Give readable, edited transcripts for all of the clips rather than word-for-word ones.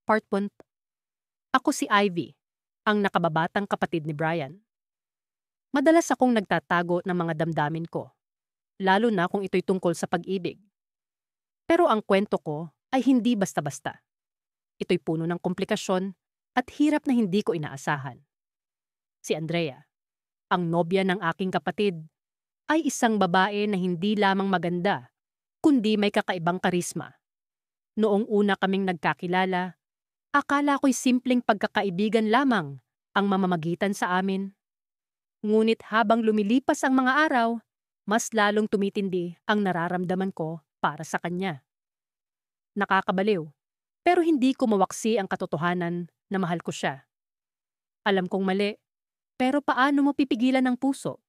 Part 1. Ako si Ivy, ang nakababatang kapatid ni Brian. Madalas akong nagtatago ng mga damdamin ko, lalo na kung ito'y tungkol sa pag-ibig. Pero ang kwento ko ay hindi basta-basta. Ito'y puno ng komplikasyon at hirap na hindi ko inaasahan. Si Andrea, ang nobya ng aking kapatid, ay isang babae na hindi lamang maganda, kundi may kakaibang karisma. Noong una kaming nagkakilala, akala ko'y simpleng pagkakaibigan lamang ang mamamagitan sa amin. Ngunit habang lumilipas ang mga araw, mas lalong tumitindi ang nararamdaman ko para sa kanya. Nakakabaliw, pero hindi ko mawaksi ang katotohanan na mahal ko siya. Alam kong mali, pero paano mo pipigilan ang puso?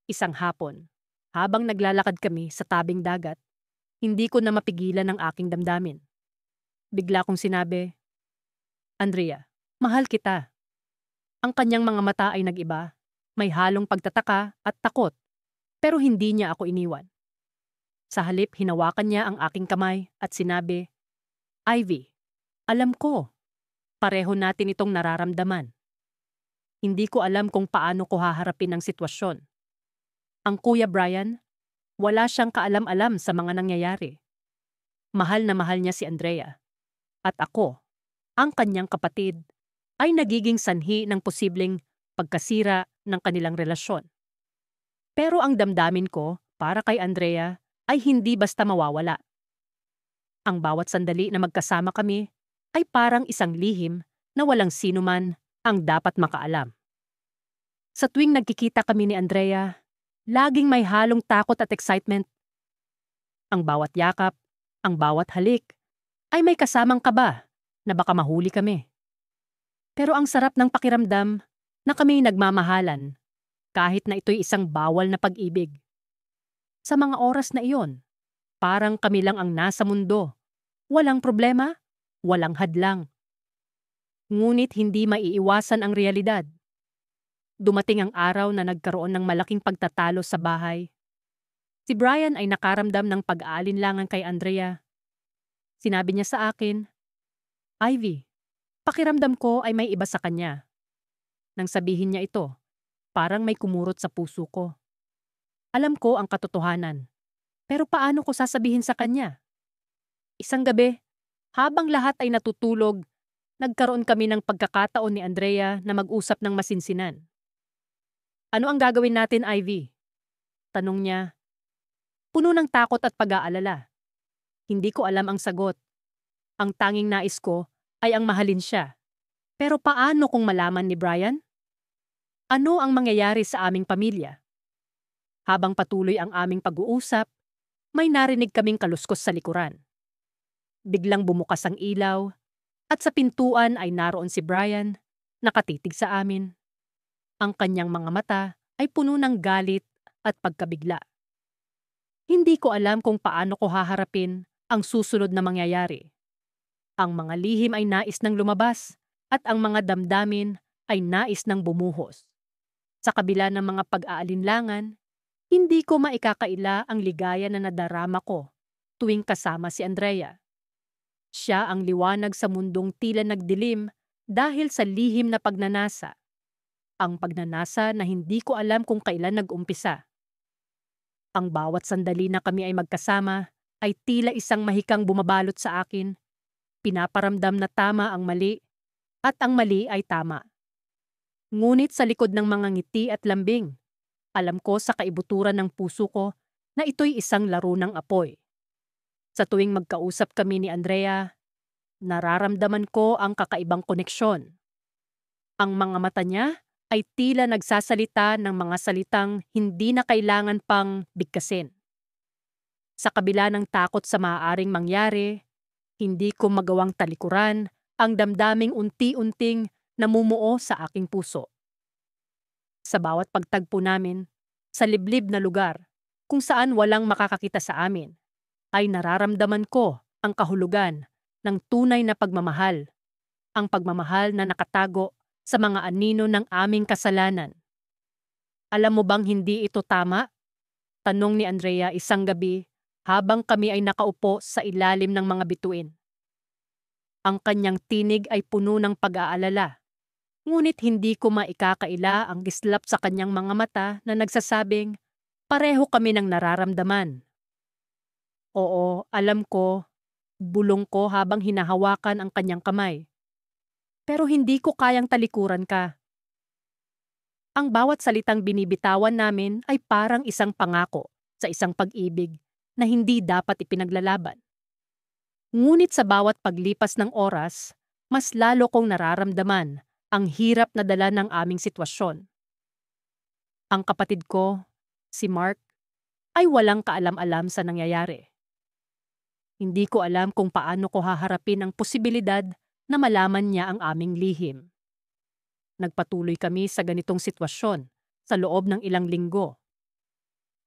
Isang hapon, habang naglalakad kami sa tabing dagat, hindi ko na mapigilan ang aking damdamin. Bigla kong sinabi, "Andrea, mahal kita." Ang kanyang mga mata ay nag-iba, may halong pagtataka at takot, pero hindi niya ako iniwan. Sa halip, hinawakan niya ang aking kamay at sinabi, "Ivy, alam ko, pareho natin itong nararamdaman. Hindi ko alam kung paano ko haharapin ang sitwasyon. Ang Kuya Brian, wala siyang kaalam-alam sa mga nangyayari. Mahal na mahal niya si Andrea. At ako, ang kanyang kapatid, ay nagiging sanhi ng posibleng pagkasira ng kanilang relasyon. Pero ang damdamin ko para kay Andrea ay hindi basta mawawala. Ang bawat sandali na magkasama kami ay parang isang lihim na walang sinuman ang dapat makaalam. Sa tuwing nagkikita kami ni Andrea, laging may halong takot at excitement. Ang bawat yakap, ang bawat halik, ay may kasamang kaba na baka mahuli kami. Pero ang sarap ng pakiramdam na kami nagmamahalan kahit na ito'y isang bawal na pag-ibig. Sa mga oras na iyon, parang kami lang ang nasa mundo. Walang problema, walang hadlang. Ngunit hindi maiiwasan ang realidad. Dumating ang araw na nagkaroon ng malaking pagtatalo sa bahay. Si Brian ay nakaramdam ng pag-aalinlangan kay Andrea. Sinabi niya sa akin, "Ivy, pakiramdam ko ay may iba sa kanya." Nang sabihin niya ito, parang may kumurot sa puso ko. Alam ko ang katotohanan, pero paano ko sasabihin sa kanya? Isang gabi, habang lahat ay natutulog, nagkaroon kami ng pagkakataon ni Andrea na mag-usap ng masinsinan. "Ano ang gagawin natin, Ivy?" Tanong niya. Puno ng takot at pag-aalala. Hindi ko alam ang sagot. Ang tanging nais ko ay ang mahalin siya. Pero paano kung malaman ni Brian? Ano ang mangyayari sa aming pamilya? Habang patuloy ang aming pag-uusap, may narinig kaming kaluskos sa likuran. Biglang bumukas ang ilaw at sa pintuan ay naroon si Brian, nakatitig sa amin. Ang kanyang mga mata ay puno ng galit at pagkabigla. Hindi ko alam kung paano ko haharapin ang susunod na mangyayari. Ang mga lihim ay nais ng lumabas at ang mga damdamin ay nais ng bumuhos. Sa kabila ng mga pag-aalinlangan, hindi ko maikakaila ang ligaya na nadarama ko tuwing kasama si Andrea. Siya ang liwanag sa mundong tila nagdilim dahil sa lihim na pagnanasa. Ang pagnanasa na hindi ko alam kung kailan nag-umpisa. Ang bawat sandali na kami ay magkasama ay tila isang mahikang bumabalot sa akin. Pinaparamdam na tama ang mali at ang mali ay tama. Ngunit sa likod ng mga ngiti at lambing, alam ko sa kaibuturan ng puso ko na ito'y isang laro ng apoy. Sa tuwing magkausap kami ni Andrea, nararamdaman ko ang kakaibang koneksyon. Ang mga mata niya ay tila nagsasalita ng mga salitang hindi na kailangan pang bigkasin. Sa kabila ng takot sa maaaring mangyari, hindi ko magawang talikuran ang damdaming unti-unting namumuo sa aking puso. Sa bawat pagtagpo namin, sa liblib na lugar, kung saan walang makakakita sa amin, ay nararamdaman ko ang kahulugan ng tunay na pagmamahal, ang pagmamahal na nakatago sa mga anino ng aming kasalanan. "Alam mo bang hindi ito tama?" Tanong ni Andrea isang gabi habang kami ay nakaupo sa ilalim ng mga bituin. Ang kanyang tinig ay puno ng pag-aalala. Ngunit hindi ko maikakaila ang gislap sa kanyang mga mata na nagsasabing, pareho kami ng nararamdaman. Oo, alam ko, bulong ko habang hinahawakan ang kanyang kamay. Pero hindi ko kayang talikuran ka. Ang bawat salitang binibitawan namin ay parang isang pangako sa isang pag-ibig na hindi dapat ipinaglalaban. Ngunit sa bawat paglipas ng oras, mas lalo kong nararamdaman ang hirap na dala ng aming sitwasyon. Ang kapatid ko, si Mark, ay walang kaalam-alam sa nangyayari. Hindi ko alam kung paano ko haharapin ang posibilidad na malaman niya ang aming lihim. Nagpatuloy kami sa ganitong sitwasyon sa loob ng ilang linggo.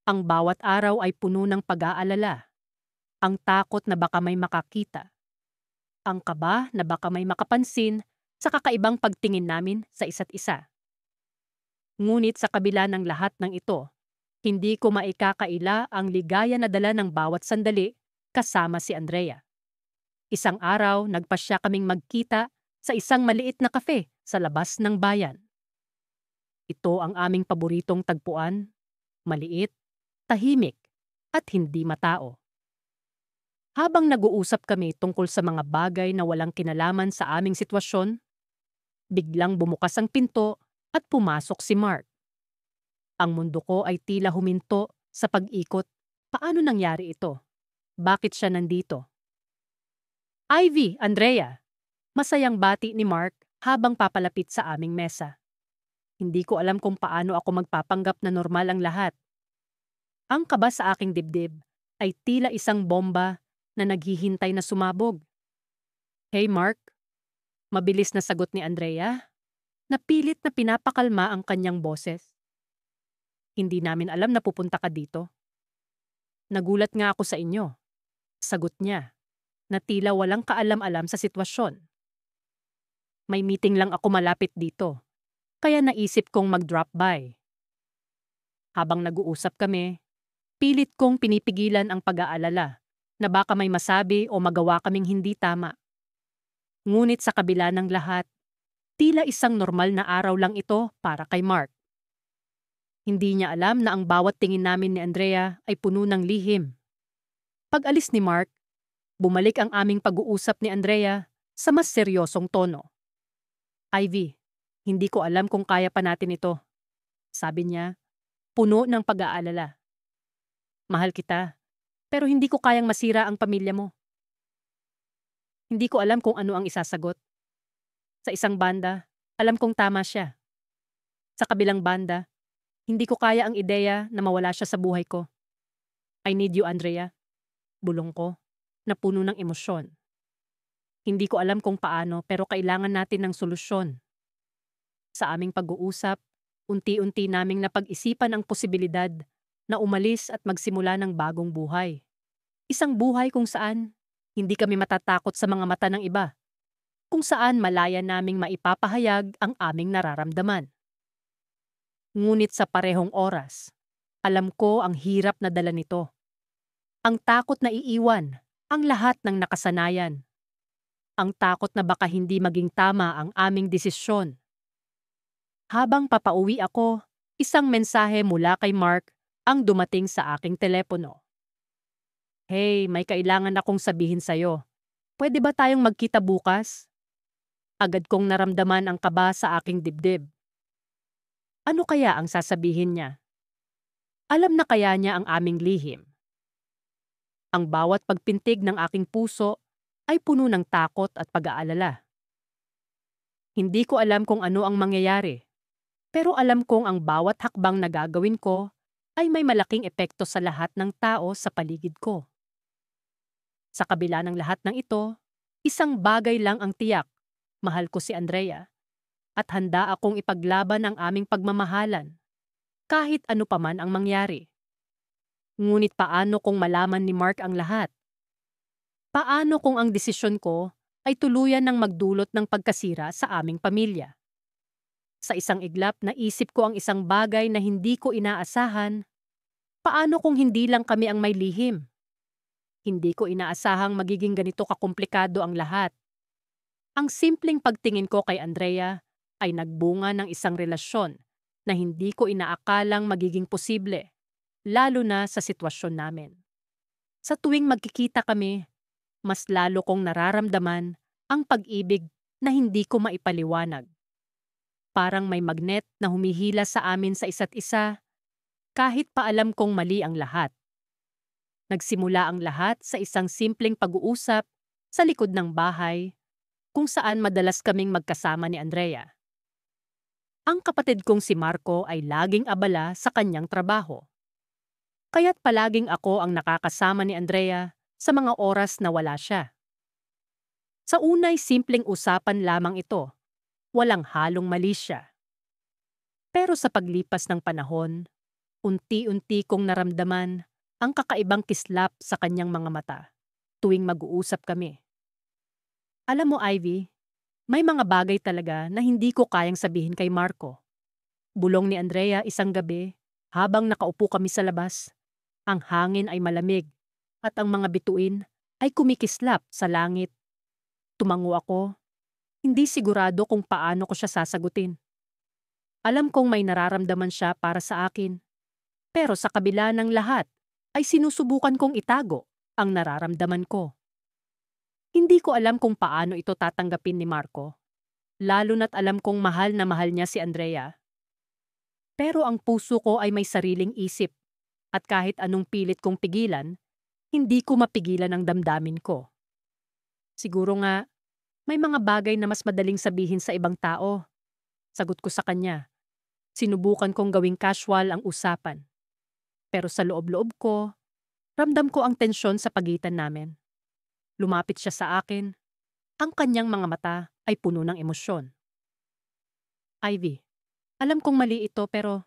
Ang bawat araw ay puno ng pag-aalala. Ang takot na baka may makakita. Ang kaba na baka may makapansin sa kakaibang pagtingin namin sa isa't isa. Ngunit sa kabila ng lahat ng ito, hindi ko maikakaila ang ligaya na dala ng bawat sandali kasama si Andrea. Isang araw, nagpasya kaming magkita sa isang maliit na kafe sa labas ng bayan. Ito ang aming paboritong tagpuan, maliit, tahimik, at hindi matao. Habang nag-uusap kami tungkol sa mga bagay na walang kinalaman sa aming sitwasyon, biglang bumukas ang pinto at pumasok si Mark. Ang mundo ko ay tila huminto sa pag-ikot. Paano nangyari ito? Bakit siya nandito? Ivy, Andrea, masayang bati ni Mark habang papalapit sa aming mesa. Hindi ko alam kung paano ako magpapanggap na normal ang lahat. Ang kaba sa aking dibdib ay tila isang bomba na naghihintay na sumabog. Hey Mark, mabilis na sagot ni Andrea, napilit na pinapakalma ang kanyang boses. Hindi namin alam na pupunta ka dito. Nagulat nga ako sa inyo. Sagot niya, na tila walang kaalam-alam sa sitwasyon. May meeting lang ako malapit dito, kaya naisip kong mag-drop by. Habang nag-uusap kami, pilit kong pinipigilan ang pag-aalala na baka may masabi o magawa kaming hindi tama. Ngunit sa kabila ng lahat, tila isang normal na araw lang ito para kay Mark. Hindi niya alam na ang bawat tingin namin ni Andrea ay puno ng lihim. Pag-alis ni Mark, bumalik ang aming pag-uusap ni Andrea sa mas seryosong tono. Ivy, hindi ko alam kung kaya pa natin ito. Sabi niya, puno ng pag-aalala. Mahal kita, pero hindi ko kayang masira ang pamilya mo. Hindi ko alam kung ano ang isasagot. Sa isang banda, alam kong tama siya. Sa kabilang banda, hindi ko kaya ang ideya na mawala siya sa buhay ko. I need you, Andrea. Bulong ko, na puno ng emosyon. Hindi ko alam kung paano pero kailangan natin ng solusyon. Sa aming pag-uusap, unti-unti naming napag-isipan ang posibilidad na umalis at magsimula ng bagong buhay. Isang buhay kung saan hindi kami matatakot sa mga mata ng iba. Kung saan malaya naming maipapahayag ang aming nararamdaman. Ngunit sa parehong oras, alam ko ang hirap na dala nito. Ang takot na iiwan ang lahat ng nakasanayan. Ang takot na baka hindi maging tama ang aming desisyon. Habang papauwi ako, isang mensahe mula kay Mark ang dumating sa aking telepono. Hey, may kailangan akong sabihin sa'yo. Pwede ba tayong magkita bukas? Agad kong naramdaman ang kaba sa aking dibdib. Ano kaya ang sasabihin niya? Alam na kaya niya ang aming lihim? Ang bawat pagpintig ng aking puso ay puno ng takot at pag-aalala. Hindi ko alam kung ano ang mangyayari, pero alam kong ang bawat hakbang na gagawin ko ay may malaking epekto sa lahat ng tao sa paligid ko. Sa kabila ng lahat ng ito, isang bagay lang ang tiyak, mahal ko si Andrea. At handa akong ipaglaban ang aming pagmamahalan, kahit ano paman ang mangyari. Ngunit paano kung malaman ni Mark ang lahat? Paano kung ang desisyon ko ay tuluyan ng magdulot ng pagkasira sa aming pamilya? Sa isang iglap, naisip ko ang isang bagay na hindi ko inaasahan. Paano kung hindi lang kami ang may lihim? Hindi ko inaasahang magiging ganito kakomplikado ang lahat. Ang simpleng pagtingin ko kay Andrea ay nagbunga ng isang relasyon na hindi ko inaakalang magiging posible, lalo na sa sitwasyon namin. Sa tuwing magkikita kami, mas lalo kong nararamdaman ang pag-ibig na hindi ko maipaliwanag. Parang may magnet na humihila sa amin sa isa't isa kahit pa alam kong mali ang lahat. Nagsimula ang lahat sa isang simpleng pag-uusap sa likod ng bahay kung saan madalas kaming magkasama ni Andrea. Ang kapatid kong si Marco ay laging abala sa kanyang trabaho. Kaya't palaging ako ang nakakasama ni Andrea sa mga oras na wala siya. Sa unay simpleng usapan lamang ito, walang halong mali siya. Pero sa paglipas ng panahon, unti-unti kong naramdaman ang kakaibang kislap sa kanyang mga mata tuwing mag-uusap kami. Alam mo, Ivy, may mga bagay talaga na hindi ko kayang sabihin kay Marco. Bulong ni Andrea isang gabi habang nakaupo kami sa labas. Ang hangin ay malamig at ang mga bituin ay kumikislap sa langit. Tumango ako, hindi sigurado kung paano ko siya sasagutin. Alam kong may nararamdaman siya para sa akin. Pero sa kabila ng lahat, ay sinusubukan kong itago ang nararamdaman ko. Hindi ko alam kung paano ito tatanggapin ni Marco, lalo na't alam kong mahal na mahal niya si Andrea. Pero ang puso ko ay may sariling isip at kahit anong pilit kong pigilan, hindi ko mapigilan ang damdamin ko. Siguro nga, may mga bagay na mas madaling sabihin sa ibang tao. Sagot ko sa kanya. Sinubukan kong gawing casual ang usapan. Pero sa loob-loob ko, ramdam ko ang tensyon sa pagitan namin. Lumapit siya sa akin. Ang kanyang mga mata ay puno ng emosyon. Ivy, alam kong mali ito pero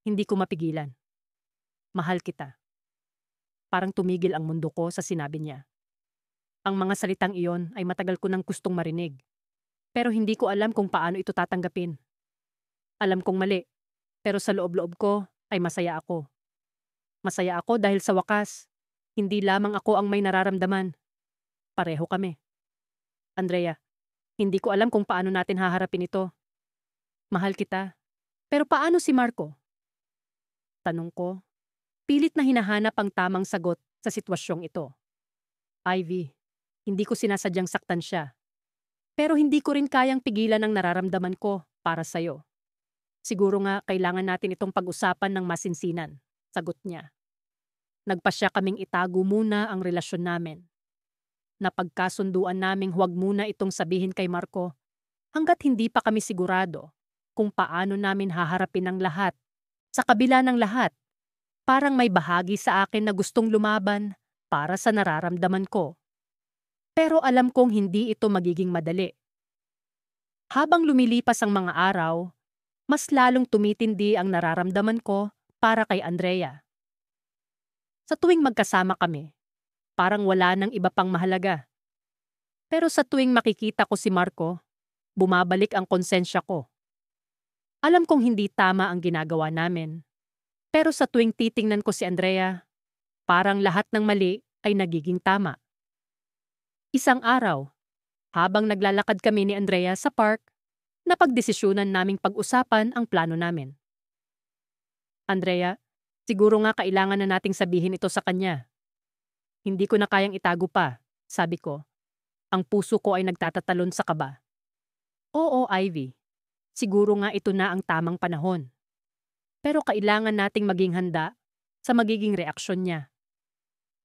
hindi ko mapigilan. Mahal kita. Parang tumigil ang mundo ko sa sinabi niya. Ang mga salitang iyon ay matagal ko nang gustong marinig. Pero hindi ko alam kung paano ito tatanggapin. Alam kong mali, pero sa loob-loob ko ay masaya ako. Masaya ako dahil sa wakas, hindi lamang ako ang may nararamdaman. Pareho kami. Andrea, hindi ko alam kung paano natin haharapin ito. Mahal kita. Pero paano si Marco? Tanong ko. Pilit na hinahanap ang tamang sagot sa sitwasyong ito. Ivy, hindi ko sinasadyang saktan siya. Pero hindi ko rin kayang pigilan ang nararamdaman ko para sa'yo. Siguro nga kailangan natin itong pag-usapan ng masinsinan, sagot niya. Nagpasya kaming itago muna ang relasyon namin. Napagkasunduan naming huwag muna itong sabihin kay Marco hanggat hindi pa kami sigurado kung paano namin haharapin ang lahat. Sa kabila ng lahat, parang may bahagi sa akin na gustong lumaban para sa nararamdaman ko. Pero alam kong hindi ito magiging madali. Habang lumilipas ang mga araw, mas lalong tumitindi ang nararamdaman ko para kay Andrea. Sa tuwing magkasama kami, parang wala nang iba pang mahalaga. Pero sa tuwing makikita ko si Marco, bumabalik ang konsensya ko. Alam kong hindi tama ang ginagawa namin. Pero sa tuwing titingnan ko si Andrea, parang lahat ng mali ay nagiging tama. Isang araw, habang naglalakad kami ni Andrea sa park, napagdesisyunan naming pag-usapan ang plano namin. Andrea, siguro nga kailangan na nating sabihin ito sa kanya. Hindi ko na kayang itago pa, sabi ko. Ang puso ko ay nagtatatalon sa kaba. Oo, Ivy. Siguro nga ito na ang tamang panahon. Pero kailangan nating maging handa sa magiging reaksyon niya.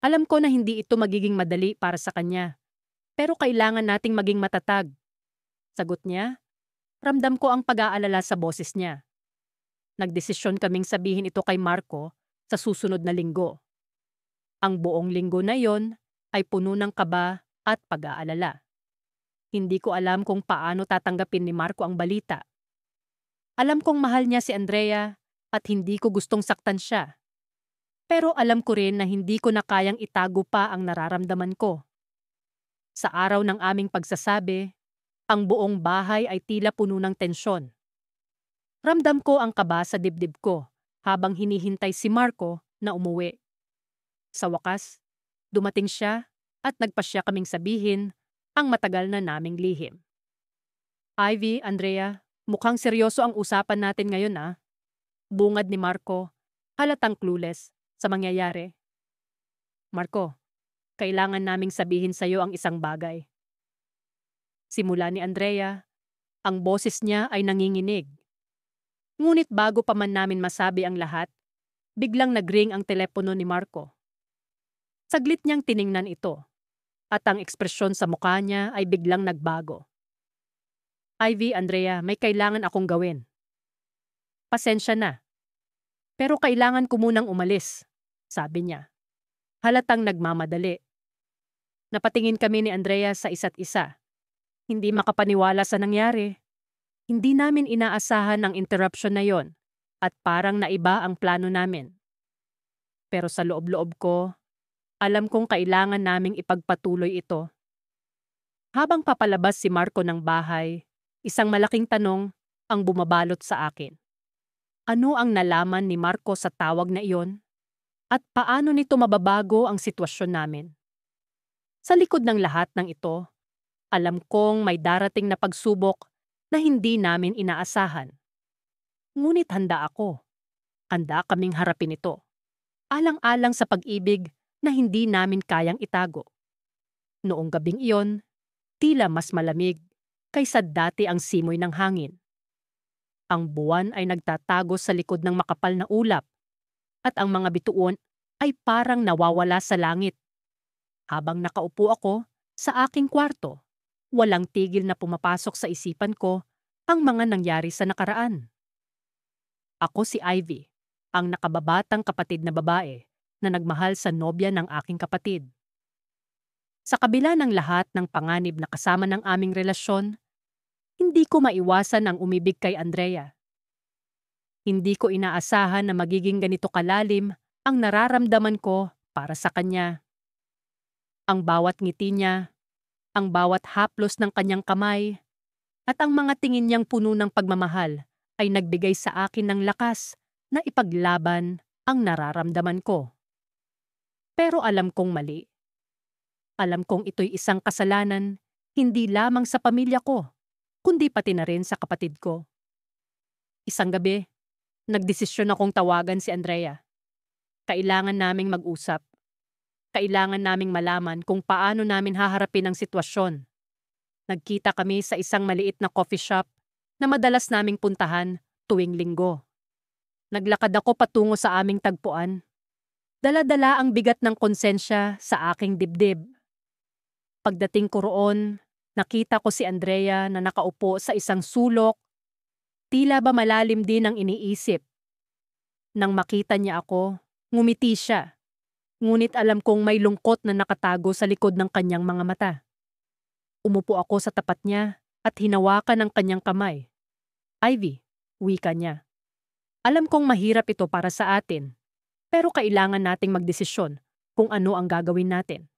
Alam ko na hindi ito magiging madali para sa kanya. Pero kailangan nating maging matatag. Sagot niya, ramdam ko ang pag-aalala sa boses niya. Nagdesisyon kaming sabihin ito kay Marco sa susunod na linggo. Ang buong linggo na yon ay puno ng kaba at pag-aalala. Hindi ko alam kung paano tatanggapin ni Marco ang balita. Alam kong mahal niya si Andrea at hindi ko gustong saktan siya. Pero alam ko rin na hindi ko na kayang itago pa ang nararamdaman ko. Sa araw ng aming pagsasabi, ang buong bahay ay tila puno ng tensyon. Ramdam ko ang kaba sa dibdib ko habang hinihintay si Marco na umuwi. Sa wakas, dumating siya at nagpasya kaming sabihin ang matagal na naming lihim. Ivy, Andrea, mukhang seryoso ang usapan natin ngayon Bungad ni Marco, halatang clueless sa mangyayari. Marco, kailangan naming sabihin sa'yo ang isang bagay. Simula ni Andrea, ang boses niya ay nanginginig. Ngunit bago pa man namin masabi ang lahat, biglang nagring ang telepono ni Marco. Saglit niyang tiningnan ito, at ang ekspresyon sa mukha niya ay biglang nagbago. Ivy, Andrea, may kailangan akong gawin. Pasensya na. Pero kailangan ko munang umalis, sabi niya. Halatang nagmamadali. Napatingin kami ni Andrea sa isa't isa. Hindi makapaniwala sa nangyari. Hindi namin inaasahan ang interruption na yon at parang naiba ang plano namin. Pero sa loob-loob ko, alam kong kailangan naming ipagpatuloy ito. Habang papalabas si Marco ng bahay, isang malaking tanong ang bumabalot sa akin. Ano ang nalaman ni Marco sa tawag na iyon? At paano nito mababago ang sitwasyon namin? Sa likod ng lahat ng ito, alam kong may darating na pagsubok na hindi namin inaasahan. Ngunit handa ako. Handa kaming harapin ito. Alang-alang sa pag-ibig na hindi namin kayang itago. Noong gabing iyon, tila mas malamig kaysa dati ang simoy ng hangin. Ang buwan ay nagtatago sa likod ng makapal na ulap at ang mga bituon ay parang nawawala sa langit. Habang nakaupo ako sa aking kwarto, walang tigil na pumapasok sa isipan ko ang mga nangyari sa nakaraan. Ako si Ivy, ang nakababatang kapatid na babae na nagmahal sa nobya ng aking kapatid. Sa kabila ng lahat ng panganib na kasama ng aming relasyon, hindi ko maiwasan ang umibig kay Andrea. Hindi ko inaasahan na magiging ganito kalalim ang nararamdaman ko para sa kanya. Ang bawat ngiti niya, ang bawat haplos ng kanyang kamay, at ang mga tingin niyang puno ng pagmamahal ay nagbigay sa akin ng lakas na ipaglaban ang nararamdaman ko. Pero alam kong mali. Alam kong ito'y isang kasalanan hindi lamang sa pamilya ko, kundi pati na rin sa kapatid ko. Isang gabi, nagdesisyon akong tawagan si Andrea. Kailangan naming mag-usap. Kailangan naming malaman kung paano namin haharapin ang sitwasyon. Nagkita kami sa isang maliit na coffee shop na madalas naming puntahan tuwing linggo. Naglakad ako patungo sa aming tagpuan. Dala-dala ang bigat ng konsensya sa aking dibdib. Pagdating ko roon, nakita ko si Andrea na nakaupo sa isang sulok. Tila ba malalim din ang iniisip. Nang makita niya ako, ngumiti siya. Ngunit alam kong may lungkot na nakatago sa likod ng kanyang mga mata. Umupo ako sa tapat niya at hinawakan ang kanyang kamay. Ivy, wika niya. Alam kong mahirap ito para sa atin, pero kailangan nating magdesisyon kung ano ang gagawin natin.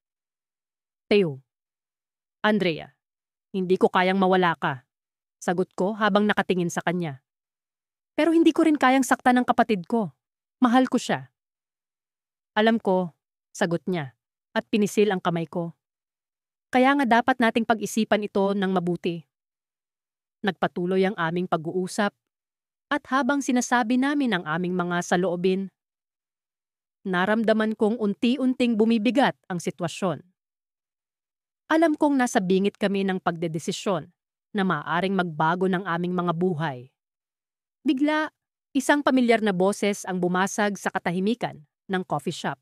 Theo. Andrea, hindi ko kayang mawala ka. Sagot ko habang nakatingin sa kanya. Pero hindi ko rin kayang saktan ng kapatid ko. Mahal ko siya. Alam ko, sagot niya, at pinisil ang kamay ko. Kaya nga dapat nating pag-isipan ito ng mabuti. Nagpatuloy ang aming pag-uusap, at habang sinasabi namin ang aming mga saloobin, naramdaman kong unti-unting bumibigat ang sitwasyon. Alam kong nasa bingit kami ng pagdedesisyon na maaaring magbago ng aming mga buhay. Bigla, isang pamilyar na boses ang bumasag sa katahimikan ng coffee shop.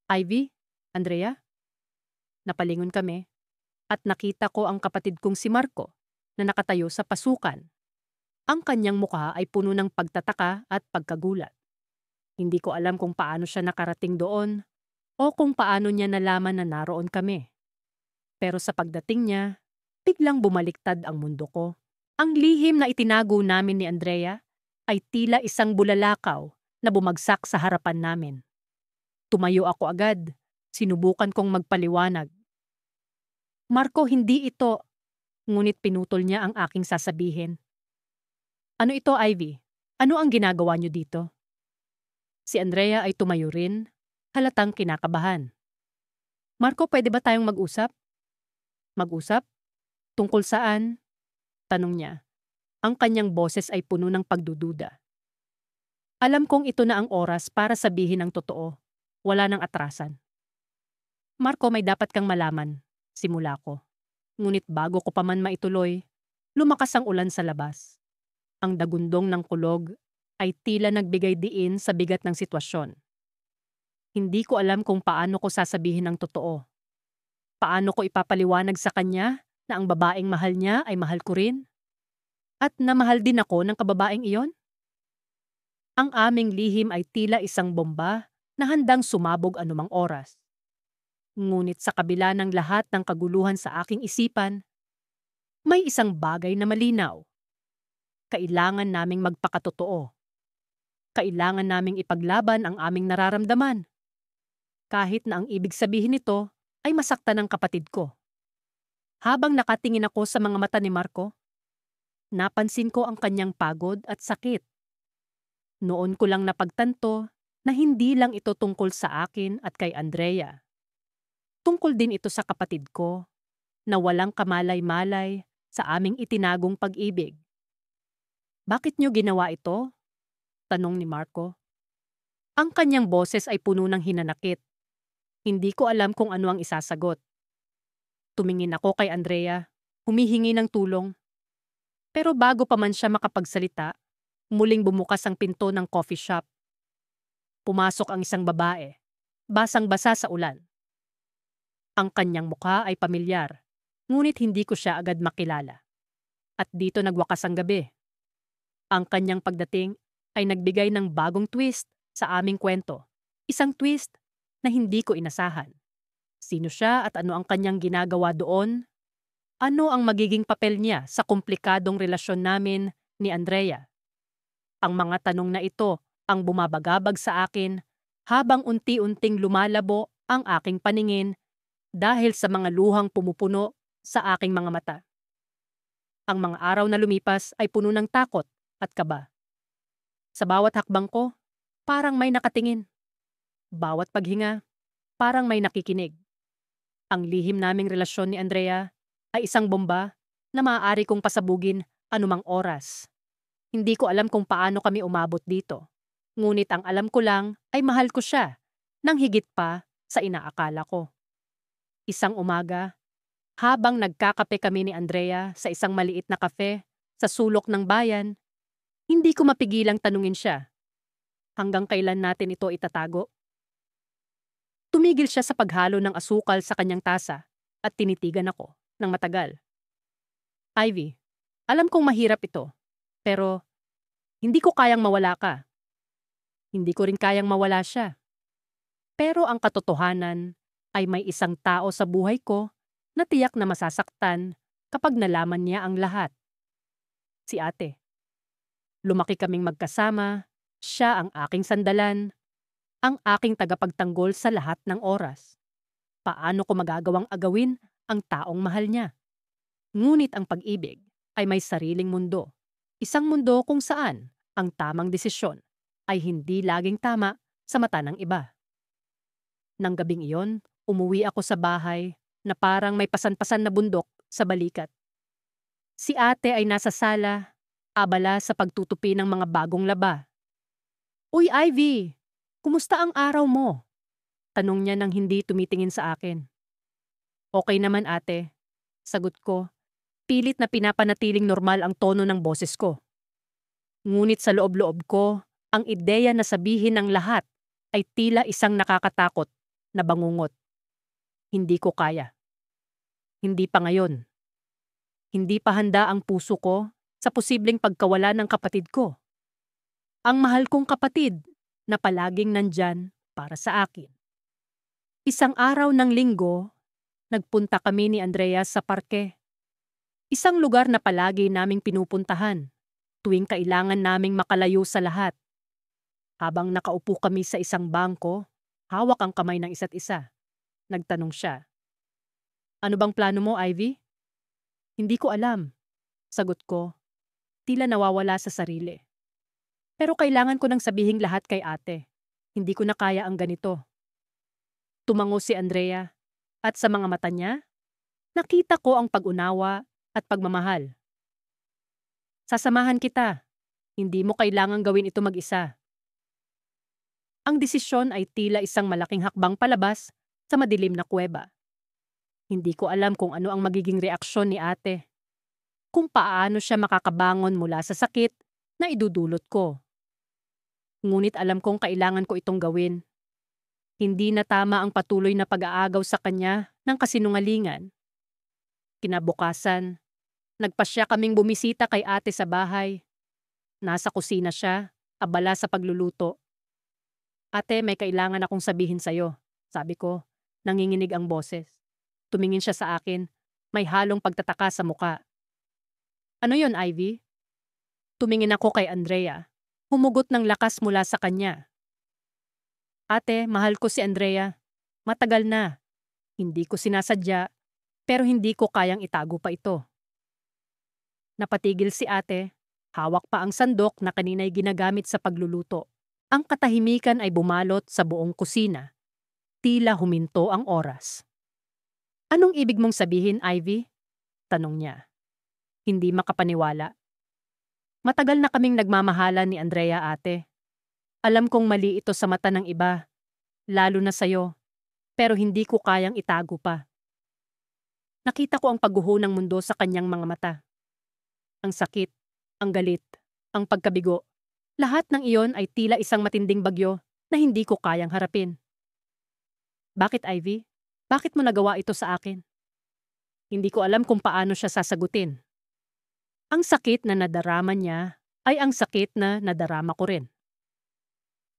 Ivy? Andrea? Napalingon kami at nakita ko ang kapatid kong si Marco na nakatayo sa pasukan. Ang kanyang mukha ay puno ng pagtataka at pagkagulat. Hindi ko alam kung paano siya nakarating doon o kung paano niya nalaman na naroon kami. Pero sa pagdating niya, biglang bumaliktad ang mundo ko. Ang lihim na itinago namin ni Andrea ay tila isang bulalakaw na bumagsak sa harapan namin. Tumayo ako agad. Sinubukan kong magpaliwanag. Marco, hindi ito. Ngunit pinutol niya ang aking sasabihin. Ano ito, Ivy? Ano ang ginagawa niyo dito? Si Andrea ay tumayo rin, halatang kinakabahan. Marco, pwede ba tayong mag-usap? Mag-usap? Tungkol saan? Tanong niya. Ang kanyang boses ay puno ng pagdududa. Alam kong ito na ang oras para sabihin ang totoo. Wala nang atrasan. Marco, may dapat kang malaman. Simula ko. Ngunit bago ko pa man maituloy, lumakas ang ulan sa labas. Ang dagundong ng kulog ay tila nagbigay diin sa bigat ng sitwasyon. Hindi ko alam kung paano ko sasabihin ang totoo. Paano ko ipapaliwanag sa kanya na ang babaeng mahal niya ay mahal ko rin? At na mahal din ako ng kababaeng iyon? Ang aming lihim ay tila isang bomba na handang sumabog anumang oras. Ngunit sa kabila ng lahat ng kaguluhan sa aking isipan, may isang bagay na malinaw. Kailangan naming magpakatotoo. Kailangan naming ipaglaban ang aming nararamdaman. Kahit na ang ibig sabihin nito ay masaktan ng kapatid ko. Habang nakatingin ako sa mga mata ni Marco, napansin ko ang kanyang pagod at sakit. Noon ko lang napagtanto na hindi lang ito tungkol sa akin at kay Andrea. Tungkol din ito sa kapatid ko na walang kamalay-malay sa aming itinagong pag-ibig. Bakit niyo ginawa ito? Tanong ni Marco. Ang kanyang boses ay puno ng hinanakit. Hindi ko alam kung ano ang isasagot. Tumingin ako kay Andrea, humihingi ng tulong. Pero bago pa man siya makapagsalita, muling bumukas ang pinto ng coffee shop. Pumasok ang isang babae, basang-basa sa ulan. Ang kanyang mukha ay pamilyar, ngunit hindi ko siya agad makilala. At dito nagwakas ang gabi. Ang kanyang pagdating ay nagbigay ng bagong twist sa aming kwento. Isang twist na hindi ko inasahan. Sino siya at ano ang kanyang ginagawa doon? Ano ang magiging papel niya sa komplikadong relasyon namin ni Andrea? Ang mga tanong na ito ang bumabagabag sa akin habang unti-unting lumalabo ang aking paningin dahil sa mga luhang pumupuno sa aking mga mata. Ang mga araw na lumipas ay puno ng takot at kaba. Sa bawat hakbang ko, parang may nakatingin. Bawat paghinga, parang may nakikinig. Ang lihim naming relasyon ni Andrea ay isang bomba na maaari kong pasabugin anumang oras. Hindi ko alam kung paano kami umabot dito. Ngunit ang alam ko lang ay mahal ko siya nang higit pa sa inaakala ko. Isang umaga, habang nagkakape kami ni Andrea sa isang maliit na kafe sa sulok ng bayan, hindi ko mapigilang tanungin siya. Hanggang kailan natin ito itatago? Tumigil siya sa paghalo ng asukal sa kanyang tasa at tinitigan ako ng matagal. Ivy, alam kong mahirap ito, pero hindi ko kayang mawala ka. Hindi ko rin kayang mawala siya. Pero ang katotohanan ay may isang tao sa buhay ko na tiyak na masasaktan kapag nalaman niya ang lahat. Si ate. Lumaki kaming magkasama, siya ang aking sandalan, ang aking tagapagtanggol sa lahat ng oras. Paano ko magagawang agawin ang taong mahal niya? Ngunit ang pag-ibig ay may sariling mundo. Isang mundo kung saan ang tamang desisyon ay hindi laging tama sa mata ng iba. Nang gabing iyon, umuwi ako sa bahay na parang may pasan-pasan na bundok sa balikat. Si ate ay nasa sala, abala sa pagtutupi ng mga bagong laba. Uy, Ivy! Kumusta ang araw mo? Tanong niya nang hindi tumitingin sa akin. Okay naman ate, sagot ko. Pilit na pinapanatiling normal ang tono ng boses ko. Ngunit sa loob-loob ko, ang ideya na sabihin ng lahat ay tila isang nakakatakot na bangungot. Hindi ko kaya. Hindi pa ngayon. Hindi pa handa ang puso ko sa posibleng pagkawala ng kapatid ko. Ang mahal kong kapatid na palaging nandyan para sa akin. Isang araw ng linggo, nagpunta kami ni Andrea sa parke. Isang lugar na palagi naming pinupuntahan tuwing kailangan naming makalayo sa lahat. Habang nakaupo kami sa isang bangko, hawak ang kamay ng isa't isa. Nagtanong siya. Ano bang plano mo, Ivy? Hindi ko alam. Sagot ko, tila nawawala sa sarili. Pero kailangan ko nang sabihing lahat kay ate. Hindi ko na kaya ang ganito. Tumango si Andrea at sa mga mata niya, Nakita ko ang pag-unawa at pagmamahal. Sasamahan kita. Hindi mo kailangang gawin ito mag-isa. Ang desisyon ay tila isang malaking hakbang palabas sa madilim na kuweba. Hindi ko alam kung ano ang magiging reaksyon ni ate. Kung paano siya makakabangon mula sa sakit na idudulot ko. Ngunit alam kong kailangan ko itong gawin. Hindi na tama ang patuloy na pag-aagaw sa kanya ng kasinungalingan. Kinabukasan, nagpasya kaming bumisita kay ate sa bahay. Nasa kusina siya, abala sa pagluluto. Ate, may kailangan akong sabihin sa'yo. Sabi ko, nanginginig ang boses. Tumingin siya sa akin, may halong pagtataka sa muka. Ano yon, Ivy? Tumingin ako kay Andrea. Humugot ng lakas mula sa kanya. Ate, mahal ko si Andrea. Matagal na. Hindi ko sinasadya, pero hindi ko kayang itago pa ito. Napatigil si ate. Hawak pa ang sandok na kanina'y ginagamit sa pagluluto. Ang katahimikan ay bumalot sa buong kusina. Tila huminto ang oras. Anong ibig mong sabihin, Ivy? Tanong niya. Hindi makapaniwala. Matagal na kaming nagmamahalan ni Andrea, ate. Alam kong mali ito sa mata ng iba, lalo na sa'yo, pero hindi ko kayang itago pa. Nakita ko ang pagguho ng mundo sa kanyang mga mata. Ang sakit, ang galit, ang pagkabigo. Lahat ng iyon ay tila isang matinding bagyo na hindi ko kayang harapin. Bakit, Ivy? Bakit mo nagawa ito sa akin? Hindi ko alam kung paano siya sasagutin. Ang sakit na nadarama niya ay ang sakit na nadarama ko rin.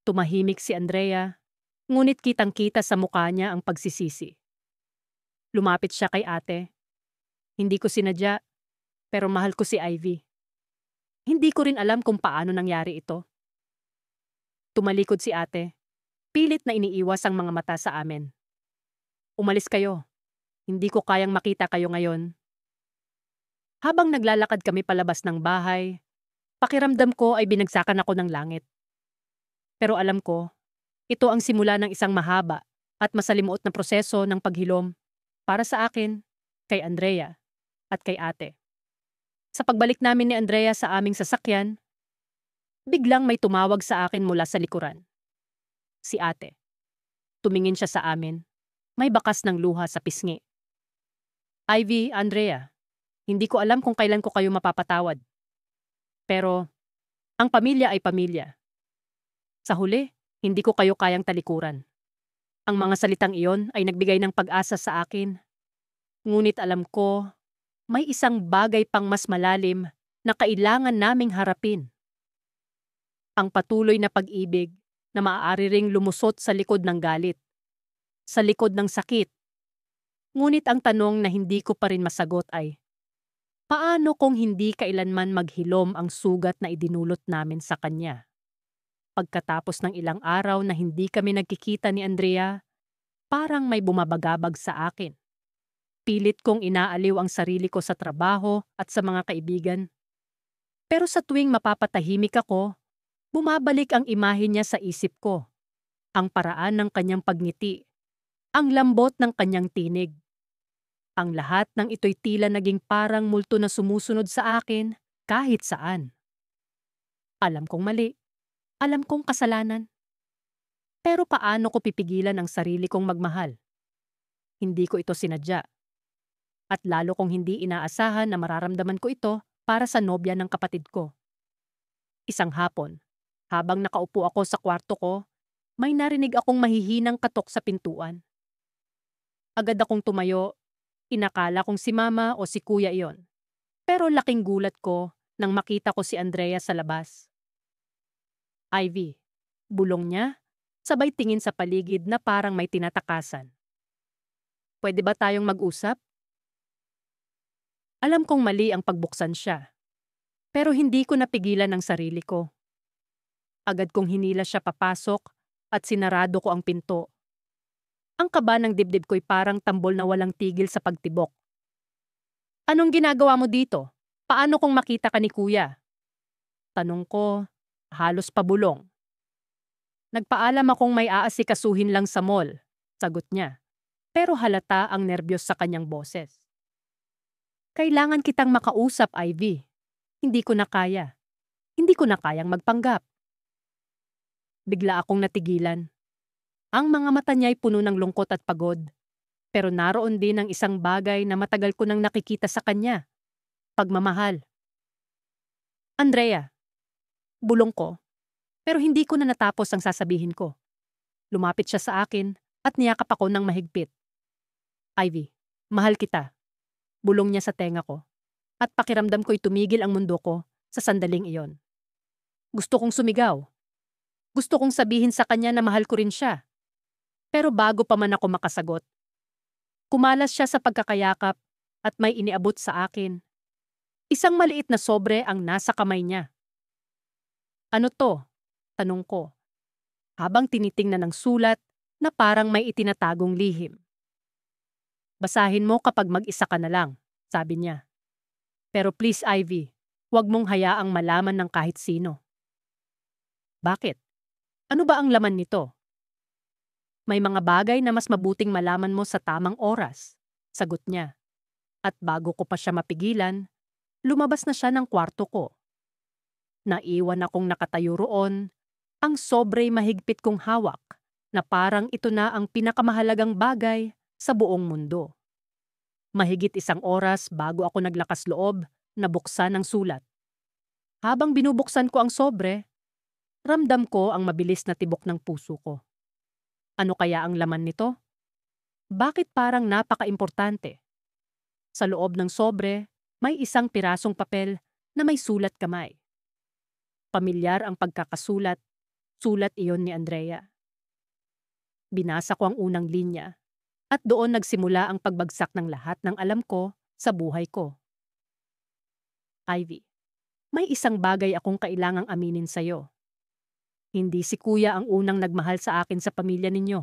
Tumahimik si Andrea, ngunit kitang-kita sa mukha niya ang pagsisisi. Lumapit siya kay ate. Hindi ko sinadya, pero mahal ko si Ivy. Hindi ko rin alam kung paano nangyari ito. Tumalikod si ate. Pilit na iniiwas ang mga mata sa amin. Umalis kayo. Hindi ko kayang makita kayo ngayon. Habang naglalakad kami palabas ng bahay, pakiramdam ko ay binagsakan ako ng langit. Pero alam ko, ito ang simula ng isang mahaba at masalimuot na proseso ng paghilom para sa akin, kay Andrea, at kay ate. Sa pagbalik namin ni Andrea sa aming sasakyan, biglang may tumawag sa akin mula sa likuran. Si ate. Tumingin siya sa amin. May bakas ng luha sa pisngi. Ivy, Andrea, hindi ko alam kung kailan ko kayo mapapatawad. Pero, ang pamilya ay pamilya. Sa huli, hindi ko kayo kayang talikuran. Ang mga salitang iyon ay nagbigay ng pag-asa sa akin. Ngunit alam ko, may isang bagay pang mas malalim na kailangan naming harapin. Ang patuloy na pag-ibig na maaari ring lumusot sa likod ng galit, sa likod ng sakit. Ngunit ang tanong na hindi ko pa rin masagot ay, paano kung hindi kailanman maghilom ang sugat na idinulot namin sa kanya? Pagkatapos ng ilang araw na hindi kami nagkikita ni Andrea, parang may bumabagabag sa akin. Pilit kong inaaliw ang sarili ko sa trabaho at sa mga kaibigan. Pero sa tuwing mapapatahimik ako, bumabalik ang imahe niya sa isip ko. Ang paraan ng kanyang pagngiti, ang lambot ng kanyang tinig. Ang lahat ng ito'y tila naging parang multo na sumusunod sa akin kahit saan. Alam kong mali. Alam kong kasalanan. Pero paano ko pipigilan ang sarili kong magmahal? Hindi ko ito sinadya. At lalo kong hindi inaasahan na mararamdaman ko ito para sa nobya ng kapatid ko. Isang hapon, habang nakaupo ako sa kwarto ko, may narinig akong mahihinang katok sa pintuan. Agad akong tumayo, inakala kong si mama o si kuya iyon. Pero laking gulat ko nang makita ko si Andrea sa labas. Ivy, bulong niya, sabay tingin sa paligid na parang may tinatakasan. Pwede ba tayong mag-usap? Alam kong mali ang pagbuksan siya. Pero hindi ko napigilan ang sarili ko. Agad kong hinila siya papasok at sinarado ko ang pinto. Ang kaba ng dibdib ko'y parang tambol na walang tigil sa pagtibok. Anong ginagawa mo dito? Paano kung makita ka ni kuya? Tanong ko, halos pabulong. Nagpaalam akong may aasikasuhin lang sa mall, sagot niya. Pero halata ang nerbiyos sa kanyang boses. Kailangan kitang makausap, Ivy. Hindi ko na kaya. Hindi ko na kayang magpanggap. Bigla akong natigilan. Ang mga mata niya'y puno ng lungkot at pagod. Pero naroon din ang isang bagay na matagal ko nang nakikita sa kanya. Pagmamahal. Andrea, bulong ko. Pero hindi ko na natapos ang sasabihin ko. Lumapit siya sa akin at niyakap ako ng mahigpit. Ivy, mahal kita. Bulong niya sa tenga ko. At pakiramdam ko'y tumigil ang mundo ko sa sandaling iyon. Gusto kong sumigaw. Gusto kong sabihin sa kanya na mahal ko rin siya. Pero bago pa man ako makasagot, kumalas siya sa pagkakayakap at may iniabot sa akin. Isang maliit na sobre ang nasa kamay niya. Ano to? Tanong ko. Habang tinitingnan ng sulat na parang may itinatagong lihim. Basahin mo kapag mag-isa ka na lang, sabi niya. Pero please Ivy, huwag mong hayaang malaman ng kahit sino. Bakit? Ano ba ang laman nito? May mga bagay na mas mabuting malaman mo sa tamang oras, sagot niya. At bago ko pa siya mapigilan, lumabas na siya ng kwarto ko. Naiwan akong nakatayo roon, ang sobrey mahigpit kong hawak na parang ito na ang pinakamahalagang bagay sa buong mundo. Mahigit 1 oras bago ako naglakas loob na buksan ang sulat. Habang binubuksan ko ang sobre, ramdam ko ang mabilis na tibok ng puso ko. Ano kaya ang laman nito? Bakit parang napaka-importante? Sa loob ng sobre, may isang pirasong papel na may sulat kamay. Pamilyar ang pagkakasulat, sulat iyon ni Andrea. Binasa ko ang unang linya at doon nagsimula ang pagbagsak ng lahat ng alam ko sa buhay ko. Ivy, may isang bagay akong kailangang aminin sa'yo. Hindi si Kuya ang unang nagmahal sa akin sa pamilya ninyo.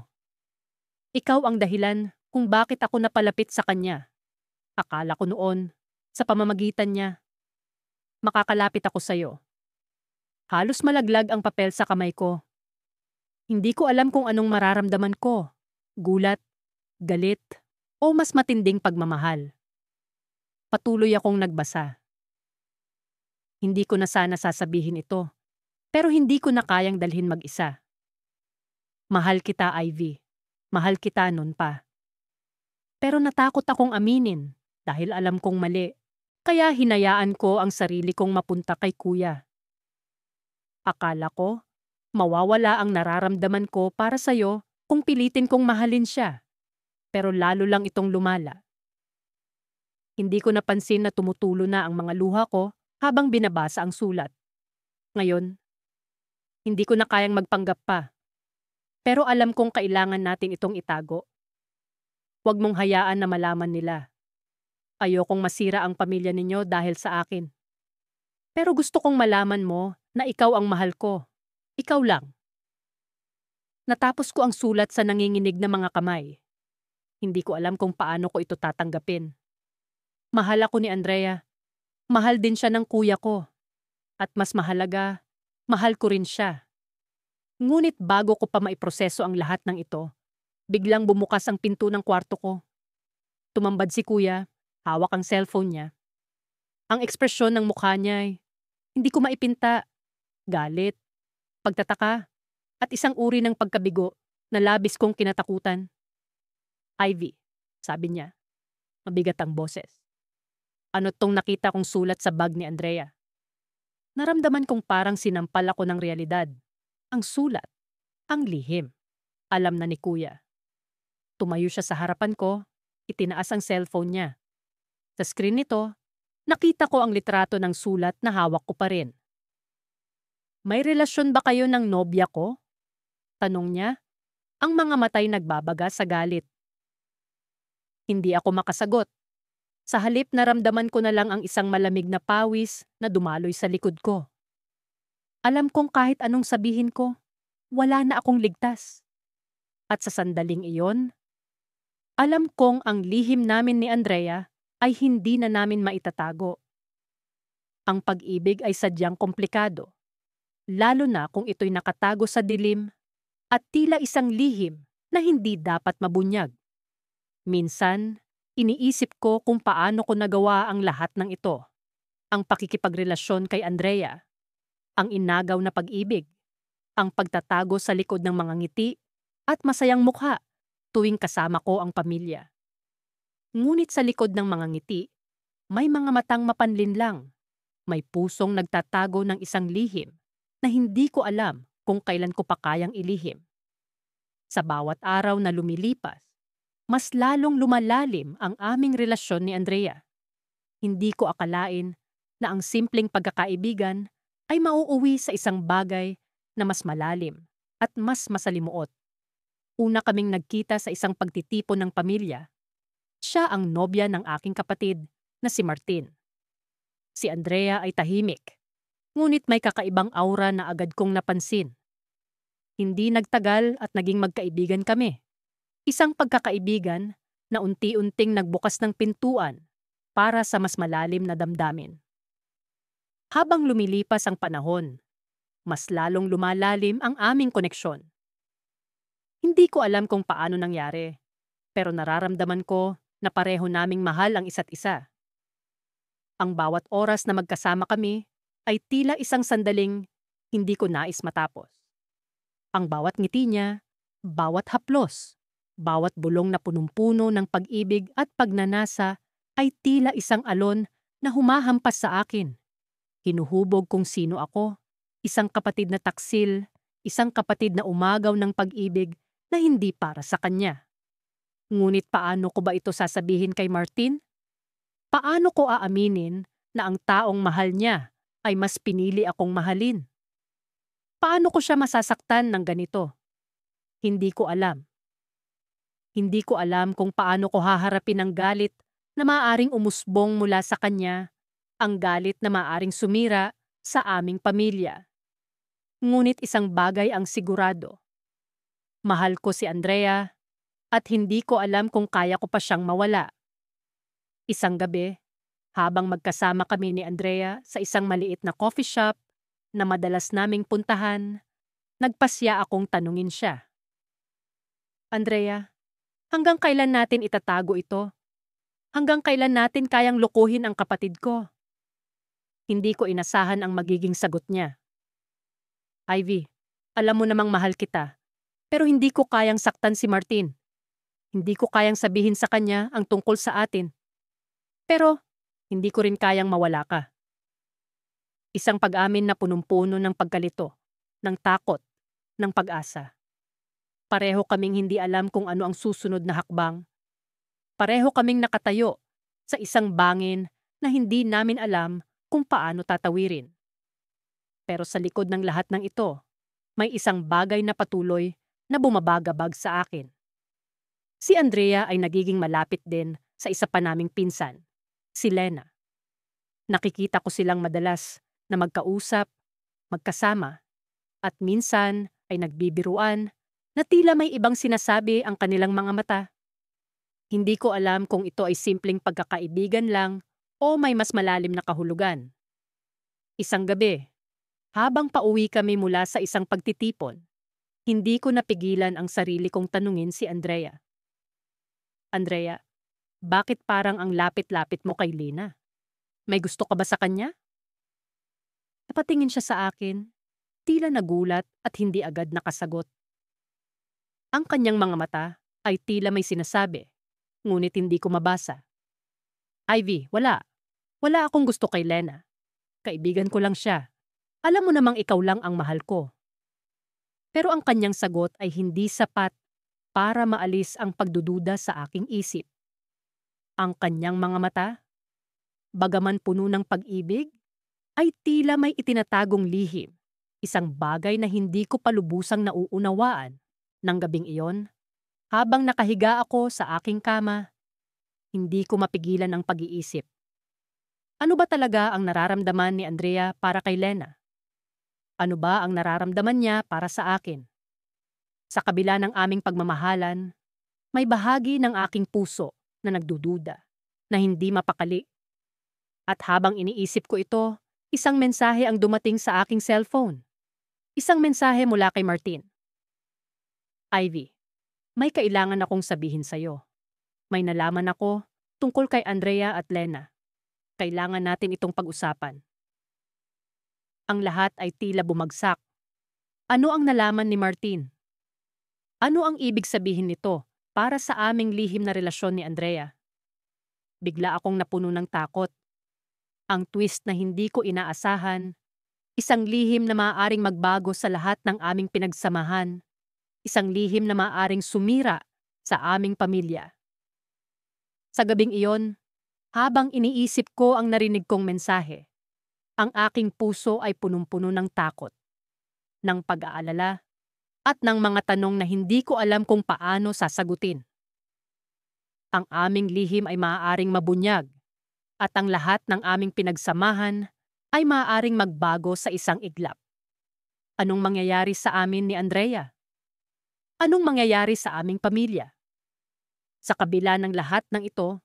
Ikaw ang dahilan kung bakit ako napalapit sa kanya. Akala ko noon, sa pamamagitan niya, makakalapit ako sa'yo. Halos malaglag ang papel sa kamay ko. Hindi ko alam kung anong mararamdaman ko. Gulat, galit, o mas matinding pagmamahal. Patuloy akong nagbasa. Hindi ko na sana sasabihin ito. Pero hindi ko na kayang dalhin mag-isa. Mahal kita, Ivy. Mahal kita noon pa. Pero natakot akong aminin dahil alam kong mali. Kaya hinayaan ko ang sarili kong mapunta kay Kuya. Akala ko, mawawala ang nararamdaman ko para sa'yo kung pilitin kong mahalin siya. Pero lalo lang itong lumala. Hindi ko napansin na tumutulo na ang mga luha ko habang binabasa ang sulat. Ngayon, hindi ko na kayang magpanggap pa. Pero alam kong kailangan natin itong itago. Huwag mong hayaan na malaman nila. Ayokong masira ang pamilya ninyo dahil sa akin. Pero gusto kong malaman mo na ikaw ang mahal ko. Ikaw lang. Natapos ko ang sulat sa nanginginig na mga kamay. Hindi ko alam kung paano ko ito tatanggapin. Mahal ako ni Andrea. Mahal din siya ng kuya ko. At mas mahalaga, mahal ko rin siya. Ngunit bago ko pa maiproseso ang lahat ng ito, biglang bumukas ang pinto ng kwarto ko. Tumambad si Kuya, hawak ang cellphone niya. Ang ekspresyon ng mukha niya ay hindi ko maipinta. Galit, pagtataka, at isang uri ng pagkabigo na labis kong kinatakutan. Ivy, sabi niya, mabigat ang boses. Ano tong nakita kong sulat sa bag ni Andrea? Naramdaman kong parang sinampal ako ng realidad. Ang sulat, ang lihim. Alam na ni Kuya. Tumayo siya sa harapan ko, itinaas ang cellphone niya. Sa screen nito, nakita ko ang litrato ng sulat na hawak ko pa rin. May relasyon ba kayo ng nobya ko? Tanong niya, ang mga matay nagbabaga sa galit. Hindi ako makasagot. Sa halip naramdaman ko na lang ang isang malamig na pawis na dumaloy sa likod ko. Alam kong kahit anong sabihin ko, wala na akong ligtas. At sa sandaling iyon, alam kong ang lihim namin ni Andrea ay hindi na namin maitatago. Ang pag-ibig ay sadyang komplikado, lalo na kung ito'y nakatago sa dilim at tila isang lihim na hindi dapat mabunyag. Minsan, Iniisip ko kung paano ko nagawa ang lahat ng ito. Ang pakikipagrelasyon kay Andrea, ang inagaw na pag-ibig, ang pagtatago sa likod ng mga ngiti, at masayang mukha tuwing kasama ko ang pamilya. Ngunit sa likod ng mga ngiti, may mga matang mapanlinlang, may pusong nagtatago ng isang lihim na hindi ko alam kung kailan ko pa kayang ilihim. Sa bawat araw na lumilipas, mas lalong lumalalim ang aming relasyon ni Andrea. Hindi ko akalain na ang simpleng pagkakaibigan ay mauuwi sa isang bagay na mas malalim at mas masalimuot. Una kaming nagkita sa isang pagtitipon ng pamilya. Siya ang nobya ng aking kapatid na si Martin. Si Andrea ay tahimik, ngunit may kakaibang aura na agad kong napansin. Hindi nagtagal at naging magkaibigan kami. Isang pagkakaibigan na unti-unting nagbukas ng pintuan para sa mas malalim na damdamin. Habang lumilipas ang panahon, mas lalong lumalalim ang aming koneksyon. Hindi ko alam kung paano nangyari, pero nararamdaman ko na pareho naming mahal ang isa't isa. Ang bawat oras na magkasama kami ay tila isang sandaling hindi ko nais matapos. Ang bawat ngiti niya, bawat haplos, bawat bulong na punong-puno ng pag-ibig at pagnanasa ay tila isang alon na humahampas sa akin. Hinuhubog kung sino ako, isang kapatid na taksil, isang kapatid na umagaw ng pag-ibig na hindi para sa kanya. Ngunit paano ko ba ito sasabihin kay Martin? Paano ko aaminin na ang taong mahal niya ay mas pinili akong mahalin? Paano ko siya masasaktan ng ganito? Hindi ko alam. Hindi ko alam kung paano ko haharapin ang galit na maaaring umusbong mula sa kanya, ang galit na maaaring sumira sa aming pamilya. Ngunit isang bagay ang sigurado. Mahal ko si Andrea at hindi ko alam kung kaya ko pa siyang mawala. Isang gabi, habang magkasama kami ni Andrea sa isang maliit na coffee shop na madalas naming puntahan, nagpasya akong tanungin siya. Andrea, hanggang kailan natin itatago ito? Hanggang kailan natin kayang lukuhin ang kapatid ko? Hindi ko inasahan ang magiging sagot niya. Ivy, alam mo namang mahal kita, pero hindi ko kayang saktan si Martin. Hindi ko kayang sabihin sa kanya ang tungkol sa atin. Pero, hindi ko rin kayang mawala ka. Isang pag-amin na punong-puno ng pagkalito, ng takot, ng pag-asa. Pareho kaming hindi alam kung ano ang susunod na hakbang. Pareho kaming nakatayo sa isang bangin na hindi namin alam kung paano tatawirin. Pero sa likod ng lahat ng ito, may isang bagay na patuloy na bumabagabag sa akin. Si Andrea ay nagiging malapit din sa isa pa naming pinsan, si Lena. Nakikita ko silang madalas na magkausap, magkasama, at minsan ay nagbibiruan na tila may ibang sinasabi ang kanilang mga mata. Hindi ko alam kung ito ay simpleng pagkakaibigan lang o may mas malalim na kahulugan. Isang gabi, habang pauwi kami mula sa isang pagtitipon, hindi ko napigilan ang sarili kong tanungin si Andrea. Andrea, bakit parang ang lapit-lapit mo kay Lena? May gusto ka ba sa kanya? Napatingin siya sa akin, tila nagulat at hindi agad nakasagot. Ang kanyang mga mata ay tila may sinasabi, ngunit hindi ko mabasa. Ivy, wala. Wala akong gusto kay Lena. Kaibigan ko lang siya. Alam mo namang ikaw lang ang mahal ko. Pero ang kanyang sagot ay hindi sapat para maalis ang pagdududa sa aking isip. Ang kanyang mga mata, bagaman puno ng pag-ibig, ay tila may itinatagong lihim, isang bagay na hindi ko palubusang nauunawaan. Nang gabing iyon, habang nakahiga ako sa aking kama, hindi ko mapigilan ang pag-iisip. Ano ba talaga ang nararamdaman ni Andrea para kay Lena? Ano ba ang nararamdaman niya para sa akin? Sa kabila ng aming pagmamahalan, may bahagi ng aking puso na nagdududa, na hindi mapakali. At habang iniisip ko ito, isang mensahe ang dumating sa aking cellphone. Isang mensahe mula kay Martin. Ivy, may kailangan akong sabihin sa'yo. May nalaman ako Tungkol kay Andrea at Lena. Kailangan natin itong pag-usapan. Ang lahat ay tila bumagsak. Ano ang nalaman ni Martin? Ano ang ibig sabihin nito para sa aming lihim na relasyon ni Andrea? Bigla akong napuno ng takot. Ang twist na hindi ko inaasahan, isang lihim na maaaring magbago sa lahat ng aming pinagsamahan, isang lihim na maaaring sumira sa aming pamilya. Sa gabing iyon, habang iniisip ko ang narinig kong mensahe, ang aking puso ay punong-puno ng takot, ng pag-aalala, at ng mga tanong na hindi ko alam kung paano sasagutin. Ang aming lihim ay maaaring mabunyag, at ang lahat ng aming pinagsamahan ay maaaring magbago sa isang iglap. Anong mangyayari sa amin ni Andrea? Anong mangyayari sa aming pamilya? Sa kabila ng lahat ng ito,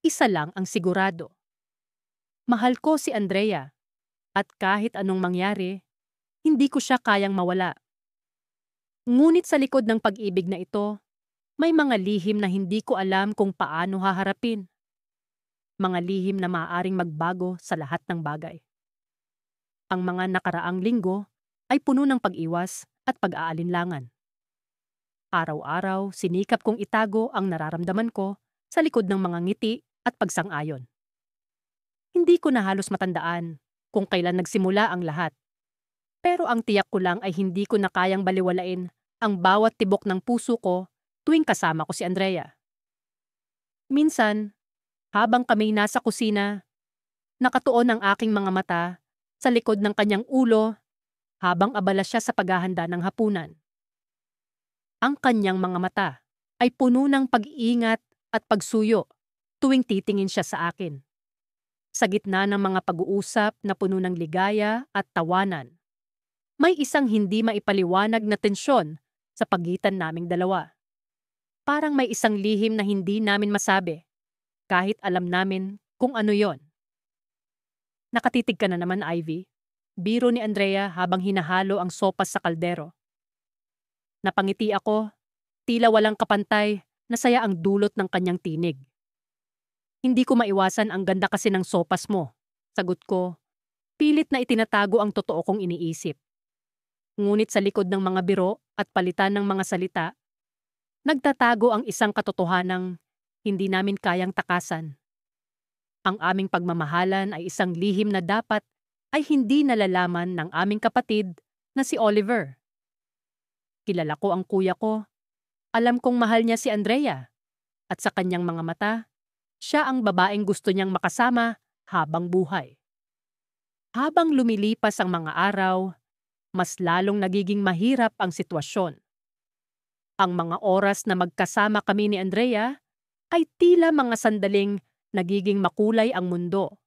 isa lang ang sigurado. Mahal ko si Andrea, at kahit anong mangyari, hindi ko siya kayang mawala. Ngunit sa likod ng pag-ibig na ito, may mga lihim na hindi ko alam kung paano haharapin. Mga lihim na maaaring magbago sa lahat ng bagay. Ang mga nakaraang linggo ay puno ng pag-iwas at pag-aalinlangan. Araw-araw, sinikap kong itago ang nararamdaman ko sa likod ng mga ngiti at pagsang-ayon. Hindi ko na halos matandaan kung kailan nagsimula ang lahat. Pero ang tiyak ko lang ay hindi ko na kayang baliwalain ang bawat tibok ng puso ko tuwing kasama ko si Andrea. Minsan, habang kami nasa kusina, nakatuon ang aking mga mata sa likod ng kanyang ulo habang abala siya sa paghahanda ng hapunan. Ang kanyang mga mata ay puno ng pag-iingat at pagsuyo tuwing titingin siya sa akin. Sa gitna ng mga pag-uusap na puno ng ligaya at tawanan, may isang hindi maipaliwanag na tensyon sa pagitan naming dalawa. Parang may isang lihim na hindi namin masabi, kahit alam namin kung ano yon. Nakatitig ka na naman, Ivy. Biro ni Andrea habang hinahalo ang sopas sa kaldero. Napangiti ako, tila walang kapantay, na saya ang dulot ng kanyang tinig. Hindi ko maiwasan ang ganda kasi ng sopas mo. Sagot ko, pilit na itinatago ang totoo kong iniisip. Ngunit sa likod ng mga biro at palitan ng mga salita, nagtatago ang isang katotohanang hindi namin kayang takasan. Ang aming pagmamahalan ay isang lihim na dapat ay hindi nalalaman ng aming kapatid na si Oliver. Kilala ko ang kuya ko. Alam kong mahal niya si Andrea. At sa kanyang mga mata, siya ang babaeng gusto niyang makasama habang buhay. Habang lumilipas ang mga araw, mas lalong nagiging mahirap ang sitwasyon. Ang mga oras na magkasama kami ni Andrea ay tila mga sandaling nagiging makulay ang mundo.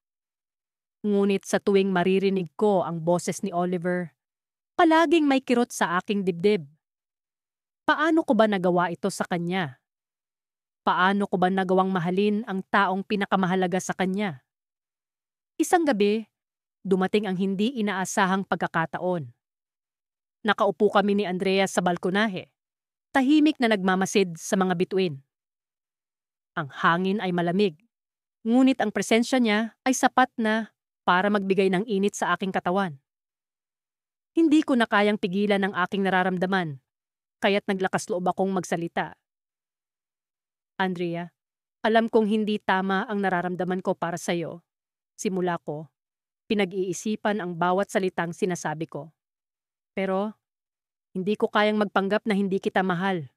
Ngunit sa tuwing maririnig ko ang boses ni Oliver, palaging may kirot sa aking dibdib. Paano ko ba nagawa ito sa kanya? Paano ko ba nagawang mahalin ang taong pinakamahalaga sa kanya? Isang gabi, dumating ang hindi inaasahang pagkakataon. Nakaupo kami ni Andrea sa balkonahe, tahimik na nagmamasid sa mga bituin. Ang hangin ay malamig, ngunit ang presensya niya ay sapat na para magbigay ng init sa aking katawan. Hindi ko na kayang pigilan ang aking nararamdaman, kaya't naglakas loob akong magsalita. Andrea, alam kong hindi tama ang nararamdaman ko para sa'yo. Simula ko, pinag-iisipan ang bawat salitang sinasabi ko. Pero, hindi ko kayang magpanggap na hindi kita mahal.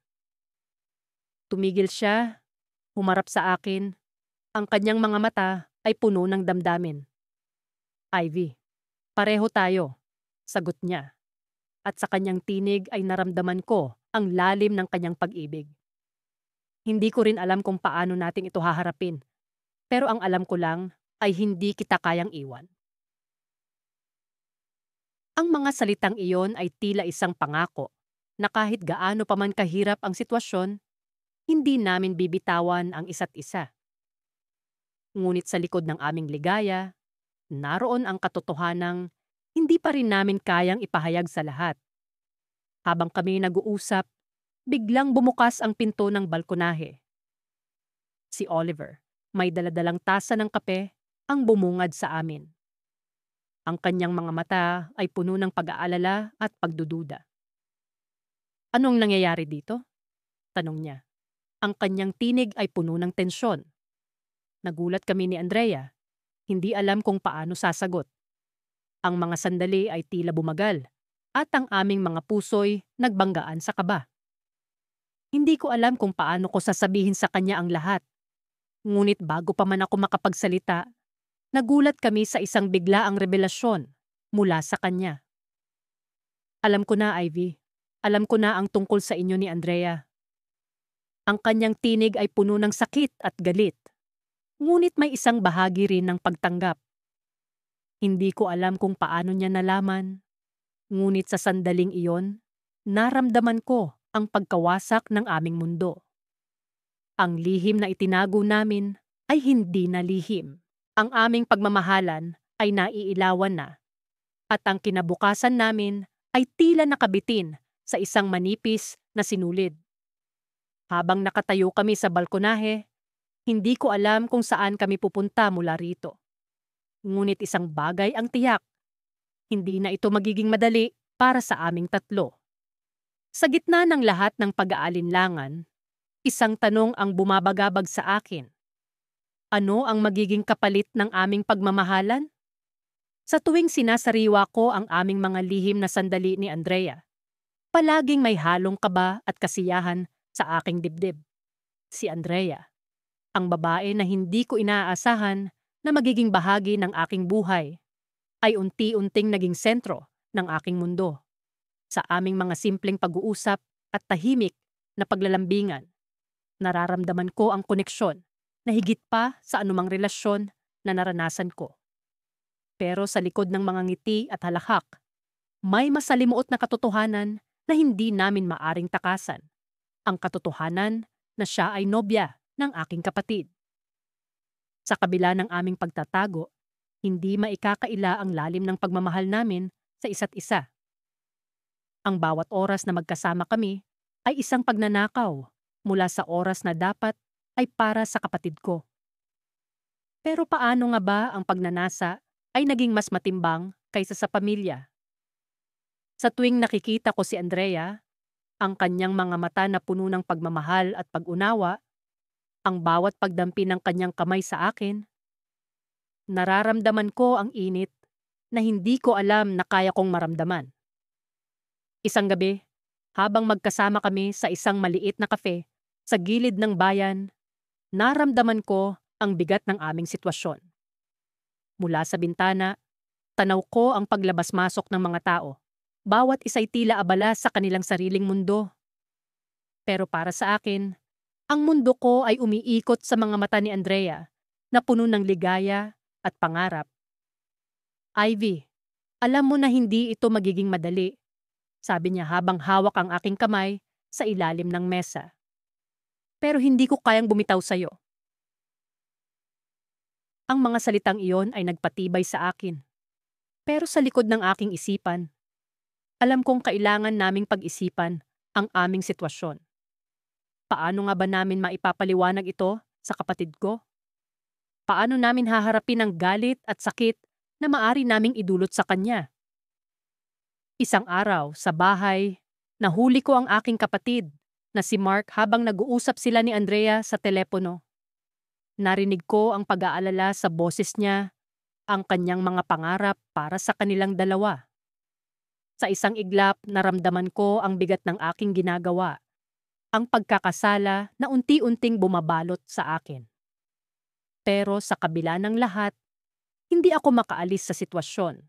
Tumigil siya, humarap sa akin. Ang kanyang mga mata ay puno ng damdamin. Ivy, pareho tayo, sagot niya. At sa kanyang tinig ay naramdaman ko ang lalim ng kanyang pag-ibig. Hindi ko rin alam kung paano natin ito haharapin. Pero ang alam ko lang ay hindi kita kayang iwan. Ang mga salitang iyon ay tila isang pangako na kahit gaano pa man kahirap ang sitwasyon, hindi namin bibitawan ang isa't isa. Ngunit sa likod ng aming ligaya, naroon ang katotohanang hindi pa rin namin kayang ipahayag sa lahat. Habang kami nag-uusap, biglang bumukas ang pinto ng balkonahe. Si Oliver, May daladalang tasa ng kape ang bumungad sa amin. Ang kanyang mga mata ay puno ng pag-aalala at pagdududa. Anong nangyayari dito? Tanong niya. Ang kanyang tinig ay puno ng tensyon. Nagulat kami ni Andrea. Hindi alam kung paano sasagot. Ang mga sandali ay tila bumagal at ang aming mga puso'y nagbanggaan sa kaba. Hindi ko alam kung paano ko sasabihin sa kanya ang lahat. Ngunit bago pa man ako makapagsalita, nagulat kami sa isang biglaang revelasyon mula sa kanya. Alam ko na, Ivy. Alam ko na ang tungkol sa inyo ni Andrea. Ang kanyang tinig ay puno ng sakit at galit. Ngunit may isang bahagi rin ng pagtanggap. Hindi ko alam kung paano niya nalaman. Ngunit sa sandaling iyon, naramdaman ko ang pagkawasak ng aming mundo. Ang lihim na itinago namin ay hindi na lihim. Ang aming pagmamahalan ay naiilawan na. At ang kinabukasan namin ay tila nakabitin sa isang manipis na sinulid. Habang nakatayo kami sa balkonahe, hindi ko alam kung saan kami pupunta mula rito. Ngunit isang bagay ang tiyak. Hindi na ito magiging madali para sa aming tatlo. Sa gitna ng lahat ng pag-aalinlangan, isang tanong ang bumabagabag sa akin. Ano ang magiging kapalit ng aming pagmamahalan? Sa tuwing sinasariwa ko ang aming mga lihim na sandali ni Andrea, palaging may halong kaba at kasiyahan sa aking dibdib. Si Andrea, ang babae na hindi ko inaasahan na magiging bahagi ng aking buhay, ay unti-unting naging sentro ng aking mundo. Sa aming mga simpleng pag-uusap at tahimik na paglalambingan, nararamdaman ko ang koneksyon na higit pa sa anumang relasyon na naranasan ko. Pero sa likod ng mga ngiti at halakhak, may masalimuot na katotohanan na hindi namin maaring takasan. Ang katotohanan na siya ay nobya ng aking kapatid. Sa kabila ng aming pagtatago, hindi maikakaila ang lalim ng pagmamahal namin sa isa't isa. Ang bawat oras na magkasama kami ay isang pagnanakaw mula sa oras na dapat ay para sa kapatid ko. Pero paano nga ba ang pagnanasa ay naging mas matimbang kaysa sa pamilya? Sa tuwing nakikita ko si Andrea, ang kanyang mga mata na puno ng pagmamahal at pag-unawa, ang bawat pagdampi ng kanyang kamay sa akin, nararamdaman ko ang init na hindi ko alam na kaya kong maramdaman. Isang gabi, habang magkasama kami sa isang maliit na kafe sa gilid ng bayan, naramdaman ko ang bigat ng aming sitwasyon. Mula sa bintana, tanaw ko ang paglabas-masok ng mga tao. Bawat isa'y tila abala sa kanilang sariling mundo. Pero para sa akin, ang mundo ko ay umiikot sa mga mata ni Andrea na puno ng ligaya at pangarap. Ivy, alam mo na hindi ito magiging madali, sabi niya habang hawak ang aking kamay sa ilalim ng mesa. Pero hindi ko kayang bumitaw sa'yo. Ang mga salitang iyon ay nagpatibay sa akin. Pero sa likod ng aking isipan, alam kong kailangan naming pag-isipan ang aming sitwasyon. Paano nga ba namin maipapaliwanag ito sa kapatid ko? Paano namin haharapin ang galit at sakit na maari naming idulot sa kanya? Isang araw sa bahay, nahuli ko ang aking kapatid na si Mark habang nag-uusap sila ni Andrea sa telepono. Narinig ko ang pag-aalala sa boses niya, ang kanyang mga pangarap para sa kanilang dalawa. Sa isang iglap, naramdaman ko ang bigat ng aking ginagawa, ang pagkakasala na unti-unting bumabalot sa akin. Pero sa kabila ng lahat, hindi ako makaalis sa sitwasyon.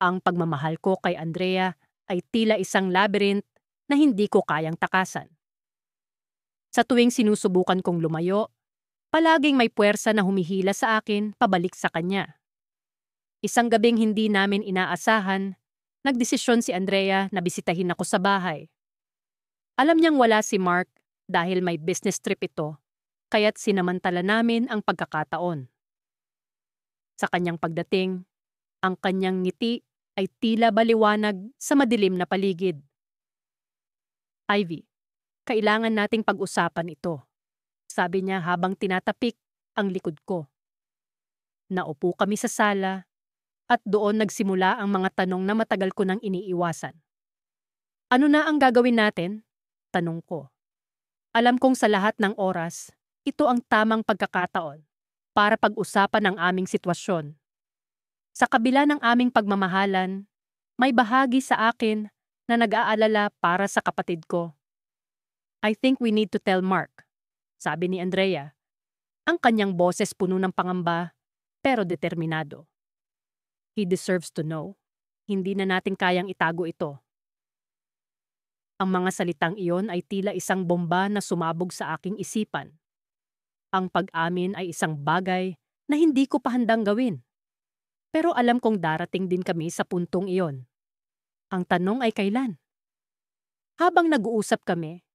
Ang pagmamahal ko kay Andrea ay tila isang labyrinth na hindi ko kayang takasan. Sa tuwing sinusubukan kong lumayo, palaging may puwersa na humihila sa akin pabalik sa kanya. Isang gabing hindi namin inaasahan, nagdesisyon si Andrea na bisitahin ako sa bahay. Alam niyang wala si Mark dahil may business trip ito, kaya't sinamantala namin ang pagkakataon. Sa kanyang pagdating, ang kanyang ngiti ay tila baliwanag sa madilim na paligid. Ivy, kailangan nating pag-usapan ito, sabi niya habang tinatapik ang likod ko. Naupo kami sa sala at doon nagsimula ang mga tanong na matagal ko nang iniiwasan. Ano na ang gagawin natin? Tanong ko. Alam kong sa lahat ng oras, ito ang tamang pagkakataon para pag-usapan ang aming sitwasyon. Sa kabila ng aming pagmamahalan, may bahagi sa akin na nag-aalala para sa kapatid ko. I think we need to tell Mark, sabi ni Andrea. Ang kanyang boses puno ng pangamba pero determinado. He deserves to know. Hindi na natin kayang itago ito. Ang mga salitang iyon ay tila isang bomba na sumabog sa aking isipan. Ang pag-amin ay isang bagay na hindi ko pa handang gawin. Pero alam kong darating din kami sa puntong iyon. Ang tanong ay kailan? Habang nag-uusap kami,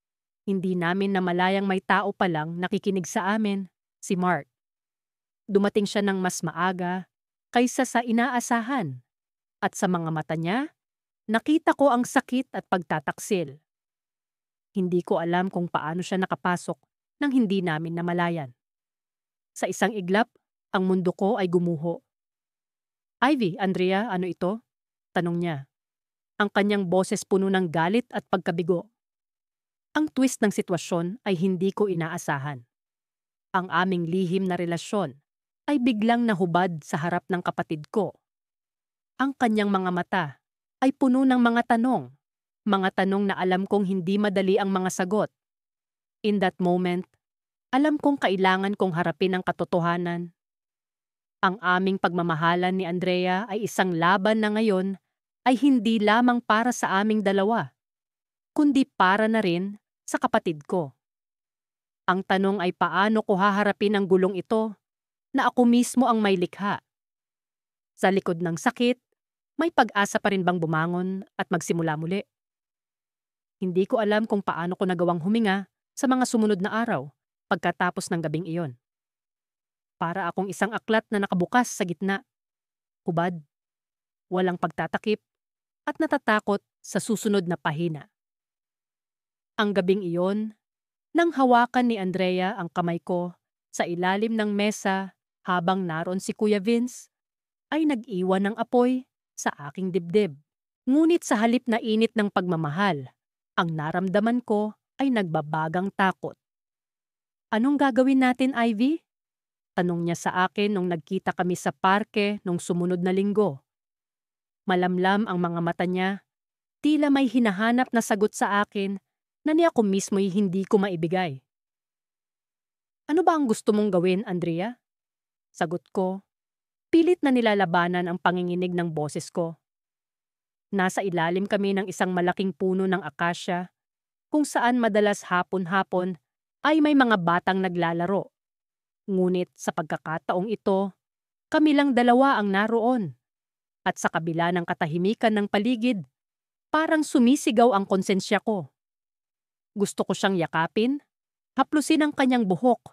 hindi namin namalayang may tao palang nakikinig sa amin, si Mark. Dumating siya ng mas maaga kaysa sa inaasahan. At sa mga mata niya, nakita ko ang sakit at pagtataksil. Hindi ko alam kung paano siya nakapasok nang hindi namin namalayan. Sa isang iglap, ang mundo ko ay gumuho. Ivy, Andrea, ano ito? Tanong niya. Ang kanyang boses puno ng galit at pagkabigo. Ang twist ng sitwasyon ay hindi ko inaasahan. Ang aming lihim na relasyon ay biglang nahubad sa harap ng kapatid ko. Ang kanyang mga mata ay puno ng mga tanong na alam kong hindi madali ang mga sagot. In that moment, alam kong kailangan kong harapin ang katotohanan. Ang aming pagmamahalan ni Andrea ay isang laban na ngayon ay hindi lamang para sa aming dalawa, kundi para na rin sa kapatid ko. Ang tanong ay paano ko haharapin ang gulong ito na ako mismo ang may likha. Sa likod ng sakit, may pag-asa pa rin bang bumangon at magsimula muli? Hindi ko alam kung paano ko nagawang huminga sa mga sumunod na araw pagkatapos ng gabing iyon. Para akong isang aklat na nakabukas sa gitna. Hubad, walang pagtatakip, at natatakot sa susunod na pahina. Ang gabing iyon, nang hawakan ni Andrea ang kamay ko sa ilalim ng mesa habang naroon si Kuya Vince, ay nag-iwan ng apoy sa aking dibdib. Ngunit sa halip na init ng pagmamahal, ang naramdaman ko ay nagbabagang takot. Anong gagawin natin, Ivy? Tanong niya sa akin nung nagkita kami sa parke nung sumunod na linggo. Malamlam ang mga mata niya, tila may hinahanap na sagot sa akin na niya ko mismo'y hindi ko maibigay. Ano ba ang gusto mong gawin, Andrea? Sagot ko, pilit na nilalabanan ang panginginig ng boses ko. Nasa ilalim kami ng isang malaking puno ng akasya, kung saan madalas hapon-hapon ay may mga batang naglalaro. Ngunit sa pagkakataong ito, kami lang dalawa ang naroon. At sa kabila ng katahimikan ng paligid, parang sumisigaw ang konsensya ko. Gusto ko siyang yakapin, haplusin ang kanyang buhok,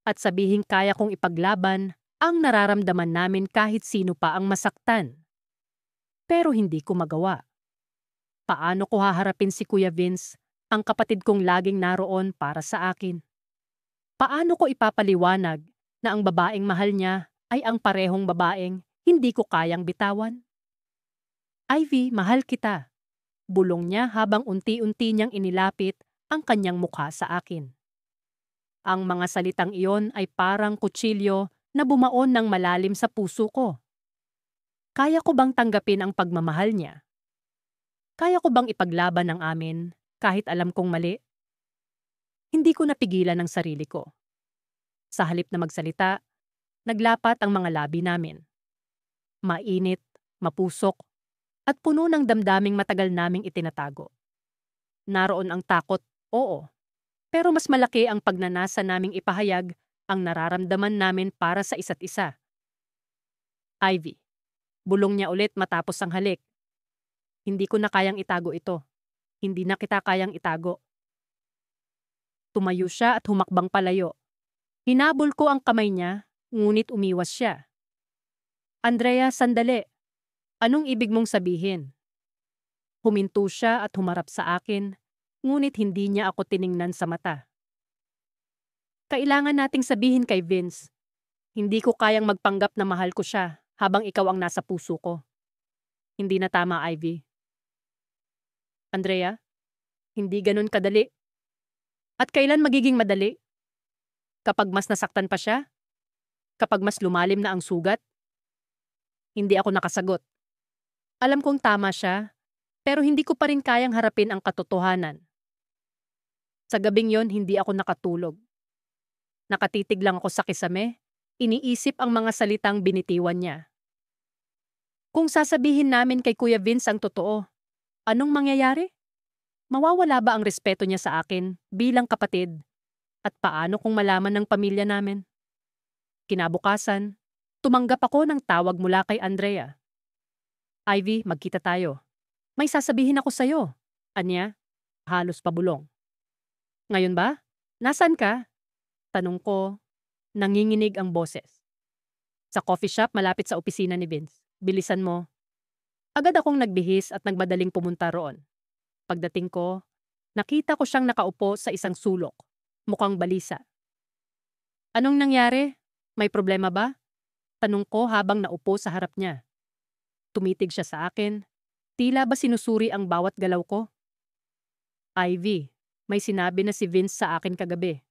at sabihin kaya kong ipaglaban ang nararamdaman namin kahit sino pa ang masaktan. Pero hindi ko magawa. Paano ko haharapin si Kuya Vince, ang kapatid kong laging naroon para sa akin? Paano ko ipapaliwanag na ang babaeng mahal niya ay ang parehong babaeng hindi ko kayang bitawan? Ivy, mahal kita. Bulong niya habang unti-unti niyang inilapit ang kanyang mukha sa akin. Ang mga salitang iyon ay parang kutsilyo na bumaon ng malalim sa puso ko. Kaya ko bang tanggapin ang pagmamahal niya? Kaya ko bang ipaglaban ang amin kahit alam kong mali? Hindi ko napigilan ang sarili ko. Sa halip na magsalita, naglapat ang mga labi namin. Mainit, mapusok, at puno ng damdaming matagal naming itinatago. Naroon ang takot, oo. Pero mas malaki ang pagnanasa naming ipahayag ang nararamdaman namin para sa isa't isa. Ivy, bulong niya ulit matapos ang halik. Hindi ko na kayang itago ito. Hindi na kita kayang itago. Tumayo siya at humakbang palayo. Hinabol ko ang kamay niya, ngunit umiwas siya. Andrea, sandali. Anong ibig mong sabihin? Huminto siya at humarap sa akin, ngunit hindi niya ako tiningnan sa mata. Kailangan nating sabihin kay Vince Hindi ko kayang magpanggap na mahal ko siya habang ikaw ang nasa puso ko. Hindi na tama, Ivy. Andrea, hindi ganun kadali. At kailan magiging madali? Kapag mas nasaktan pa siya? Kapag mas lumalim na ang sugat? Hindi ako nakasagot. Alam kong tama siya, pero hindi ko pa rin kayang harapin ang katotohanan. Sa gabing yon, hindi ako nakatulog. Nakatitig lang ako sa kisame, iniisip ang mga salitang binitiwan niya. Kung sasabihin namin kay Kuya Vince ang totoo, anong mangyayari? Mawawala ba ang respeto niya sa akin bilang kapatid? At paano kung malaman ng pamilya namin? Kinabukasan, tumanggap ako ng tawag mula kay Andrea. Ivy, magkita tayo. May sasabihin ako sa'yo. Anya, halos pabulong. Ngayon ba? Nasaan ka? Tanong ko, nanginginig ang boses. Sa coffee shop malapit sa opisina ni Vince. Bilisan mo. Agad akong nagbihis at nagmadaling pumunta roon. Pagdating ko, nakita ko siyang nakaupo sa isang sulok. Mukhang balisa. Anong nangyari? May problema ba? Tanong ko habang naupo sa harap niya. Tumitig siya sa akin. Tila ba sinusuri ang bawat galaw ko? Ivy, may sinabi na si Vince sa akin kagabi.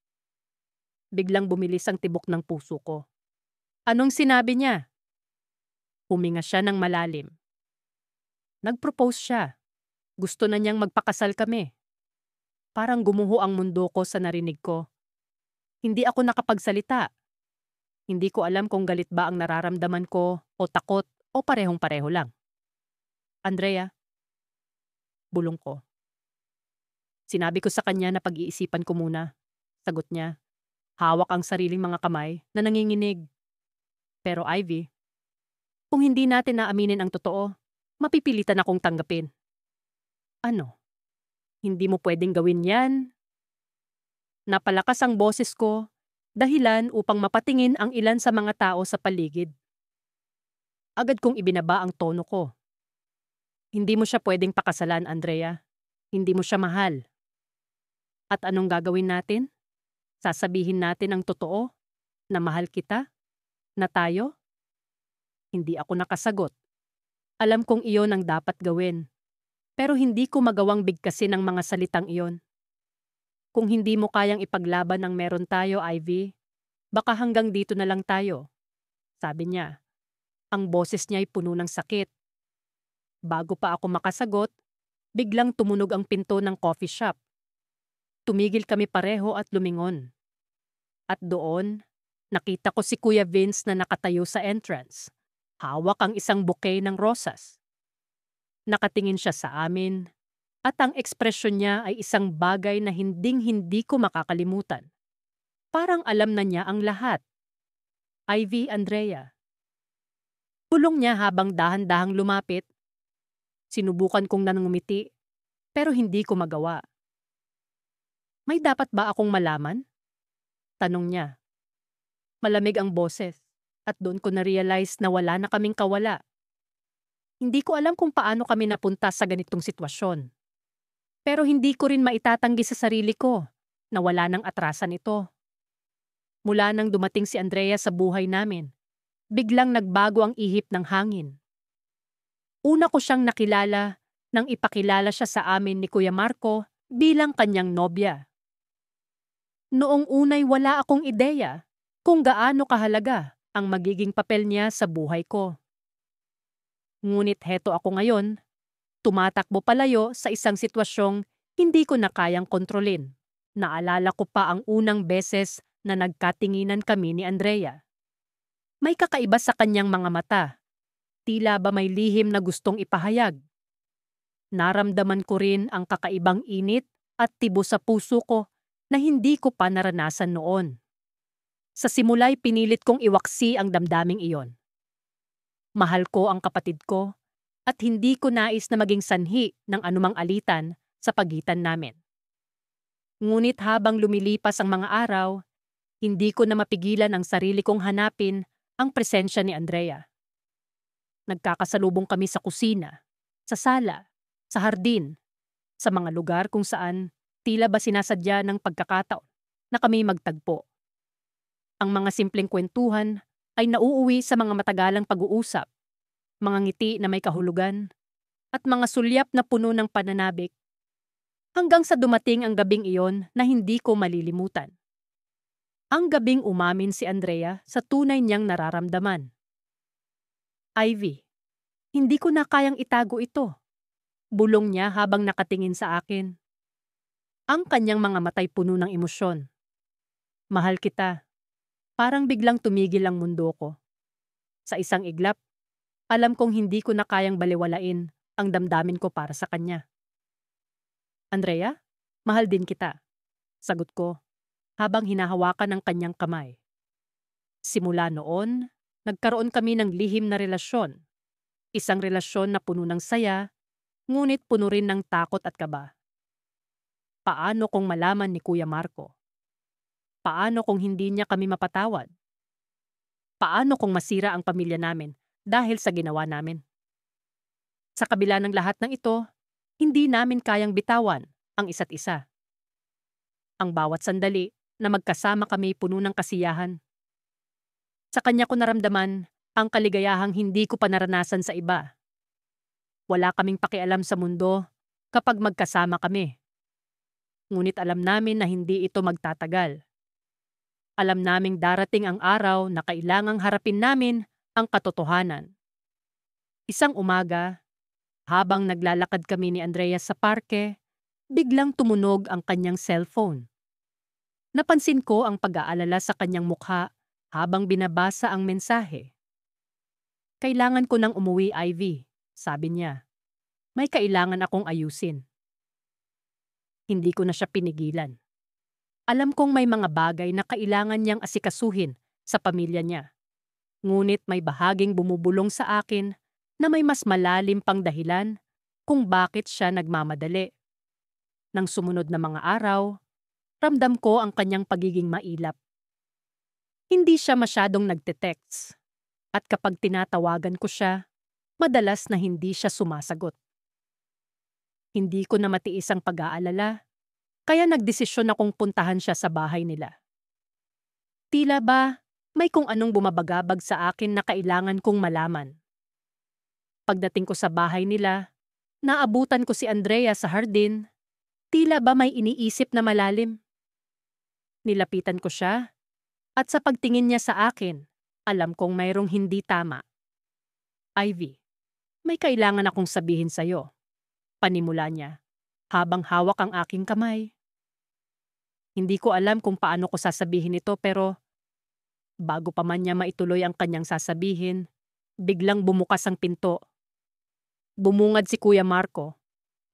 Biglang bumilis ang tibok ng puso ko. Anong sinabi niya? Huminga siya ng malalim. Nag-propose siya. Gusto na niyang magpakasal kami. Parang gumuho ang mundo ko sa narinig ko. Hindi ako nakapagsalita. Hindi ko alam kung galit ba ang nararamdaman ko o takot o parehong-pareho lang. Andrea, bulong ko. Sinabi ko sa kanya na pag-iisipan ko muna. Sagot niya, hawak ang sariling mga kamay na nanginginig. Pero Ivy, kung hindi natin naaminin ang totoo, mapipilitan akong tanggapin. Ano? Hindi mo pwedeng gawin yan? Napalakas ang boses ko, dahilan upang mapatingin ang ilan sa mga tao sa paligid. Agad kong ibinaba ang tono ko. Hindi mo siya pwedeng pakasalan, Andrea. Hindi mo siya mahal. At anong gagawin natin? Sasabihin natin ang totoo? Na mahal kita? Na tayo? Hindi ako nakasagot. Alam kong iyon ang dapat gawin. Pero hindi ko magawang bigkasin ang mga salitang iyon. Kung hindi mo kayang ipaglaban ang meron tayo, Ivy, baka hanggang dito na lang tayo. Sabi niya. Ang boses niya ay puno ng sakit. Bago pa ako makasagot, biglang tumunog ang pinto ng coffee shop. Tumigil kami pareho at lumingon. At doon, nakita ko si Kuya Vince na nakatayo sa entrance. Hawak ang isang bouquet ng rosas. Nakatingin siya sa amin at ang ekspresyon niya ay isang bagay na hinding-hindi ko makakalimutan. Parang alam na niya ang lahat. Ivy, Andrea. Bulong niya habang dahan-dahang lumapit. Sinubukan kong nanungumiti, pero hindi ko magawa. May dapat ba akong malaman? Tanong niya. Malamig ang boses, at doon ko na-realize na wala na kaming kawala. Hindi ko alam kung paano kami napunta sa ganitong sitwasyon. Pero hindi ko rin maitatanggi sa sarili ko na wala nang atrasan ito. Mula nang dumating si Andrea sa buhay namin, biglang nagbago ang ihip ng hangin. Una ko siyang nakilala nang ipakilala siya sa amin ni Kuya Marco bilang kanyang nobya. Noong unay wala akong ideya kung gaano kahalaga ang magiging papel niya sa buhay ko. Ngunit heto ako ngayon, tumatakbo palayo sa isang sitwasyong hindi ko na kayang kontrolin. Naalala ko pa ang unang beses na nagkatinginan kami ni Andrea. May kakaiba sa kanyang mga mata. Tila ba may lihim na gustong ipahayag. Naramdaman ko rin ang kakaibang init at tibo sa puso ko na hindi ko pa naranasan noon. Sa simula'y pinilit kong iwaksi ang damdaming iyon. Mahal ko ang kapatid ko at hindi ko nais na maging sanhi ng anumang alitan sa pagitan namin. Ngunit habang lumilipas ang mga araw, hindi ko na mapigilan ang sarili kong hanapin ang presensya ni Andrea. Nagkakasalubong kami sa kusina, sa sala, sa hardin, sa mga lugar kung saan tila ba sinasadya ng pagkakataon na kami magtagpo. Ang mga simpleng kwentuhan ay nauuwi sa mga matagalang pag-uusap, mga ngiti na may kahulugan, at mga sulyap na puno ng pananabik, hanggang sa dumating ang gabing iyon na hindi ko malilimutan. Ang gabing umamin si Andrea sa tunay niyang nararamdaman. Ivy, hindi ko na kayang itago ito. Bulong niya habang nakatingin sa akin. Ang kanyang mga matay puno ng emosyon. Mahal kita. Parang biglang tumigil ang mundo ko. Sa isang iglap, alam kong hindi ko na kayang baliwalain ang damdamin ko para sa kanya. Andrea, mahal din kita. Sagot ko, habang hinahawakan ang kanyang kamay. Simula noon, nagkaroon kami ng lihim na relasyon. Isang relasyon na puno ng saya, ngunit puno rin ng takot at kaba. Paano kung malaman ni Kuya Marco? Paano kung hindi niya kami mapatawad? Paano kung masira ang pamilya namin dahil sa ginawa namin? Sa kabila ng lahat ng ito, hindi namin kayang bitawan ang isa't isa. Ang bawat sandali na magkasama kami puno ng kasiyahan. Sa kanya ko naramdaman ang kaligayahang hindi ko pa naranasan sa iba. Wala kaming pakialam sa mundo kapag magkasama kami. Ngunit alam namin na hindi ito magtatagal. Alam naming darating ang araw na kailangang harapin namin ang katotohanan. Isang umaga, habang naglalakad kami ni Andrea sa parke, biglang tumunog ang kanyang cellphone. Napansin ko ang pag-aalala sa kanyang mukha habang binabasa ang mensahe. Kailangan ko nang umuwi, Ivy, sabi niya. May kailangan akong ayusin. Hindi ko na siya pinigilan. Alam kong may mga bagay na kailangan niyang asikasuhin sa pamilya niya. Ngunit may bahaging bumubulong sa akin na may mas malalim pang dahilan kung bakit siya nagmamadali. Nang sumunod na mga araw, ramdam ko ang kanyang pagiging mailap. Hindi siya masyadong nagte-text, at kapag tinatawagan ko siya, madalas na hindi siya sumasagot. Hindi ko na matiis ang pag-aalala, kaya nagdesisyon akong puntahan siya sa bahay nila. Tila ba may kung anong bumabagabag sa akin na kailangan kong malaman. Pagdating ko sa bahay nila, naabutan ko si Andrea sa hardin. Tila ba may iniisip na malalim. Nilapitan ko siya, at sa pagtingin niya sa akin, alam kong mayroong hindi tama. Ivy, may kailangan akong sabihin sa'yo. Panimula niya, habang hawak ang aking kamay. Hindi ko alam kung paano ko sasabihin ito pero bago pa man niya maituloy ang kanyang sasabihin, biglang bumukas ang pinto. Bumungad si Kuya Marco,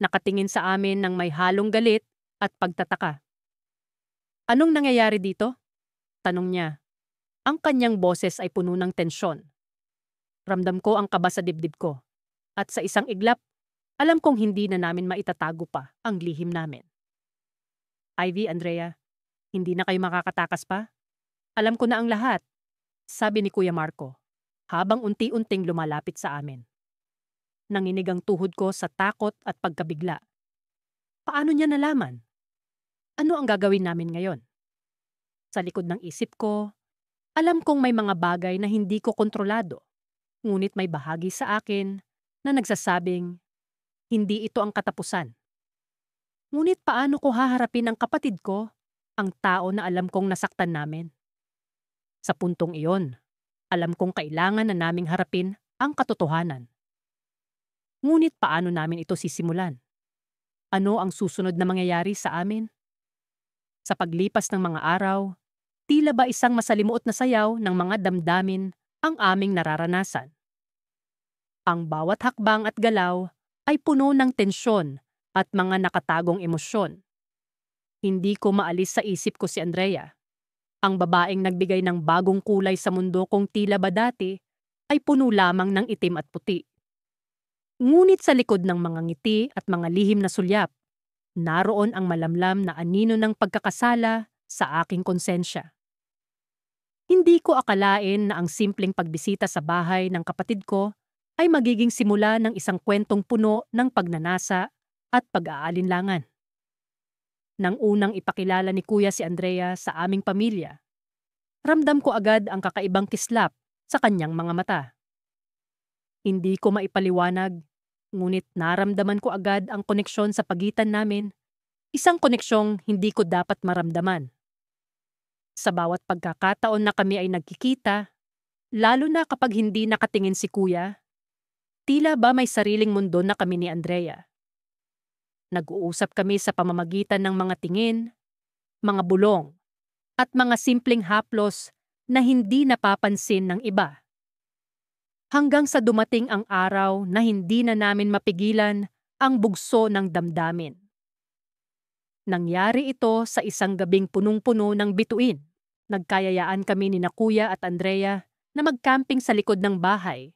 nakatingin sa amin ng may halong galit at pagtataka. Anong nangyayari dito? Tanong niya. Ang kanyang boses ay puno ng tensyon. Ramdam ko ang kaba sa dibdib ko. At sa isang iglap, alam kong hindi na namin maitatago pa ang lihim namin. Ivy, Andrea, hindi na kayo makakatakas pa? Alam ko na ang lahat, sabi ni Kuya Marco, habang unti-unting lumalapit sa amin. Nanginig ang tuhod ko sa takot at pagkabigla. Paano niya nalaman? Ano ang gagawin namin ngayon? Sa likod ng isip ko, alam kong may mga bagay na hindi ko kontrolado, ngunit may bahagi sa akin na nagsasabing, hindi ito ang katapusan. Ngunit paano ko haharapin ang kapatid ko, ang tao na alam kong nasaktan namin? Sa puntong iyon, alam kong kailangan na naming harapin ang katotohanan. Ngunit paano namin ito sisimulan? Ano ang susunod na mangyayari sa amin? Sa paglipas ng mga araw, tila ba isang masalimuot na sayaw ng mga damdamin ang aming nararanasan. Ang bawat hakbang at galaw ay puno ng tensyon at mga nakatagong emosyon. Hindi ko maalis sa isip ko si Andrea. Ang babaeng nagbigay ng bagong kulay sa mundo kong tila ba dati ay puno lamang ng itim at puti. Ngunit sa likod ng mga ngiti at mga lihim na sulyap, naroon ang malamlam na anino ng pagkakasala sa aking konsensya. Hindi ko akalain na ang simpleng pagbisita sa bahay ng kapatid ko ay magiging simula ng isang kwentong puno ng pagnanasa at pag-aalinlangan. Nang unang ipakilala ni Kuya si Andrea sa aming pamilya, ramdam ko agad ang kakaibang kislap sa kanyang mga mata. Hindi ko maipaliwanag, ngunit naramdaman ko agad ang koneksyon sa pagitan namin, isang koneksyong hindi ko dapat maramdaman. Sa bawat pagkakataon na kami ay nagkikita, lalo na kapag hindi nakatingin si Kuya, tila ba may sariling mundo na kami ni Andrea. Nag-uusap kami sa pamamagitan ng mga tingin, mga bulong, at mga simpleng haplos na hindi napapansin ng iba. Hanggang sa dumating ang araw na hindi na namin mapigilan ang bugso ng damdamin. Nangyari ito sa isang gabing punong-puno ng bituin. Nagkayayaan kami ni na Kuya at Andrea na mag-camping sa likod ng bahay.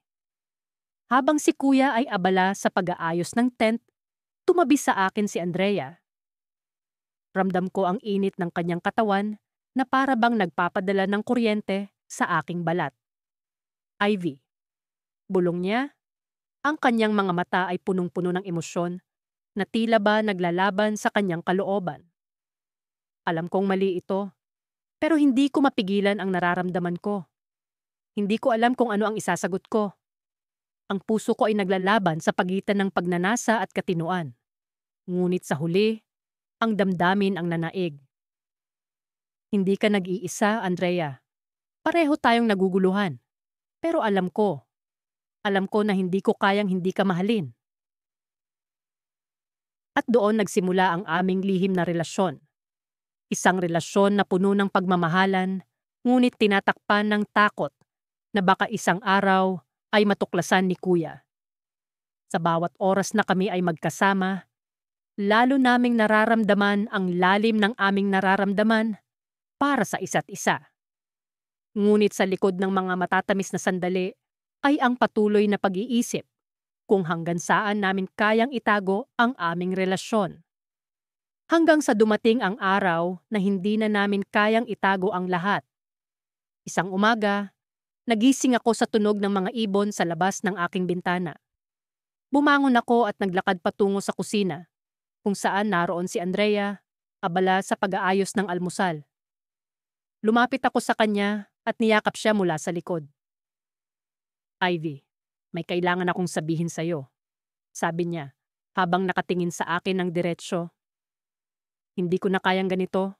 Habang si Kuya ay abala sa pag-aayos ng tent, tumabi sa akin si Andrea. Ramdam ko ang init ng kanyang katawan na para bang nagpapadala ng kuryente sa aking balat. Ivy. Bulong niya, ang kanyang mga mata ay punong-puno ng emosyon na tila ba naglalaban sa kanyang kalooban. Alam kong mali ito, pero hindi ko mapigilan ang nararamdaman ko. Hindi ko alam kung ano ang isasagot ko. Ang puso ko ay naglalaban sa pagitan ng pagnanasa at katinuan. Ngunit sa huli, ang damdamin ang nanaig. Hindi ka nag-iisa, Andrea. Pareho tayong naguguluhan. Pero alam ko na hindi ko kayang hindi ka mahalin. At doon nagsimula ang aming lihim na relasyon. Isang relasyon na puno ng pagmamahalan, ngunit tinatakpan ng takot na baka isang araw ay matuklasan ni Kuya. Sa bawat oras na kami ay magkasama, lalo naming nararamdaman ang lalim ng aming nararamdaman para sa isa't isa. Ngunit sa likod ng mga matatamis na sandali ay ang patuloy na pag-iisip kung hanggang saan namin kayang itago ang aming relasyon. Hanggang sa dumating ang araw na hindi na namin kayang itago ang lahat. Isang umaga, nagising ako sa tunog ng mga ibon sa labas ng aking bintana. Bumangon ako at naglakad patungo sa kusina, kung saan naroon si Andrea, abala sa pag-aayos ng almusal. Lumapit ako sa kanya at niyakap siya mula sa likod. Ivy, may kailangan akong sabihin sa'yo, sabi niya, habang nakatingin sa akin ng diretsyo. Hindi ko na kayang ganito.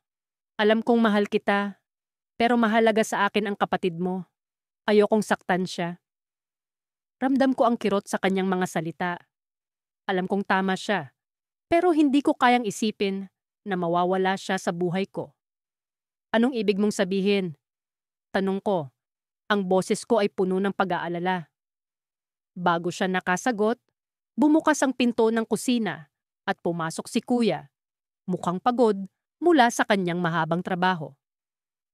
Alam kong mahal kita, pero mahalaga sa akin ang kapatid mo. Ayokong saktan siya. Ramdam ko ang kirot sa kanyang mga salita. Alam kong tama siya, pero hindi ko kayang isipin na mawawala siya sa buhay ko. Anong ibig mong sabihin? Tanong ko. Ang boses ko ay puno ng pag-aalala. Bago siya nakasagot, bumukas ang pinto ng kusina at pumasok si Kuya, mukhang pagod mula sa kanyang mahabang trabaho.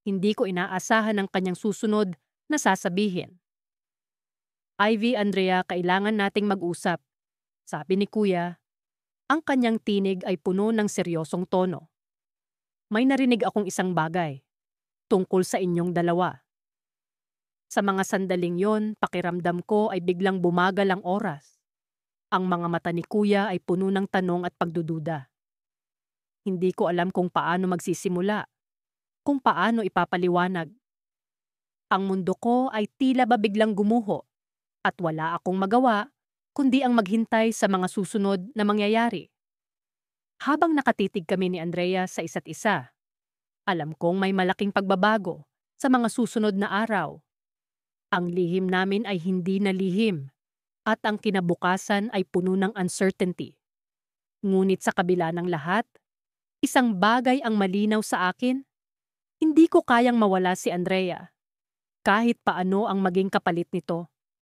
Hindi ko inaasahan ang kanyang susunod na sasabihin. Ivy, Andrea, kailangan nating mag-usap, sabi ni Kuya. Ang kanyang tinig ay puno ng seryosong tono. May narinig akong isang bagay, tungkol sa inyong dalawa. Sa mga sandaling yon, pakiramdam ko ay biglang bumagal ang oras. Ang mga mata ni Kuya ay puno ng tanong at pagdududa. Hindi ko alam kung paano magsisimula, kung paano ipapaliwanag. Ang mundo ko ay tila ba biglang gumuho at wala akong magawa kundi ang maghintay sa mga susunod na mangyayari. Habang nakatitig kami ni Andrea sa isa't isa, alam kong may malaking pagbabago sa mga susunod na araw. Ang lihim namin ay hindi na lihim at ang kinabukasan ay puno ng uncertainty. Ngunit sa kabila ng lahat, isang bagay ang malinaw sa akin. Hindi ko kayang mawala si Andrea. Kahit paano ang maging kapalit nito.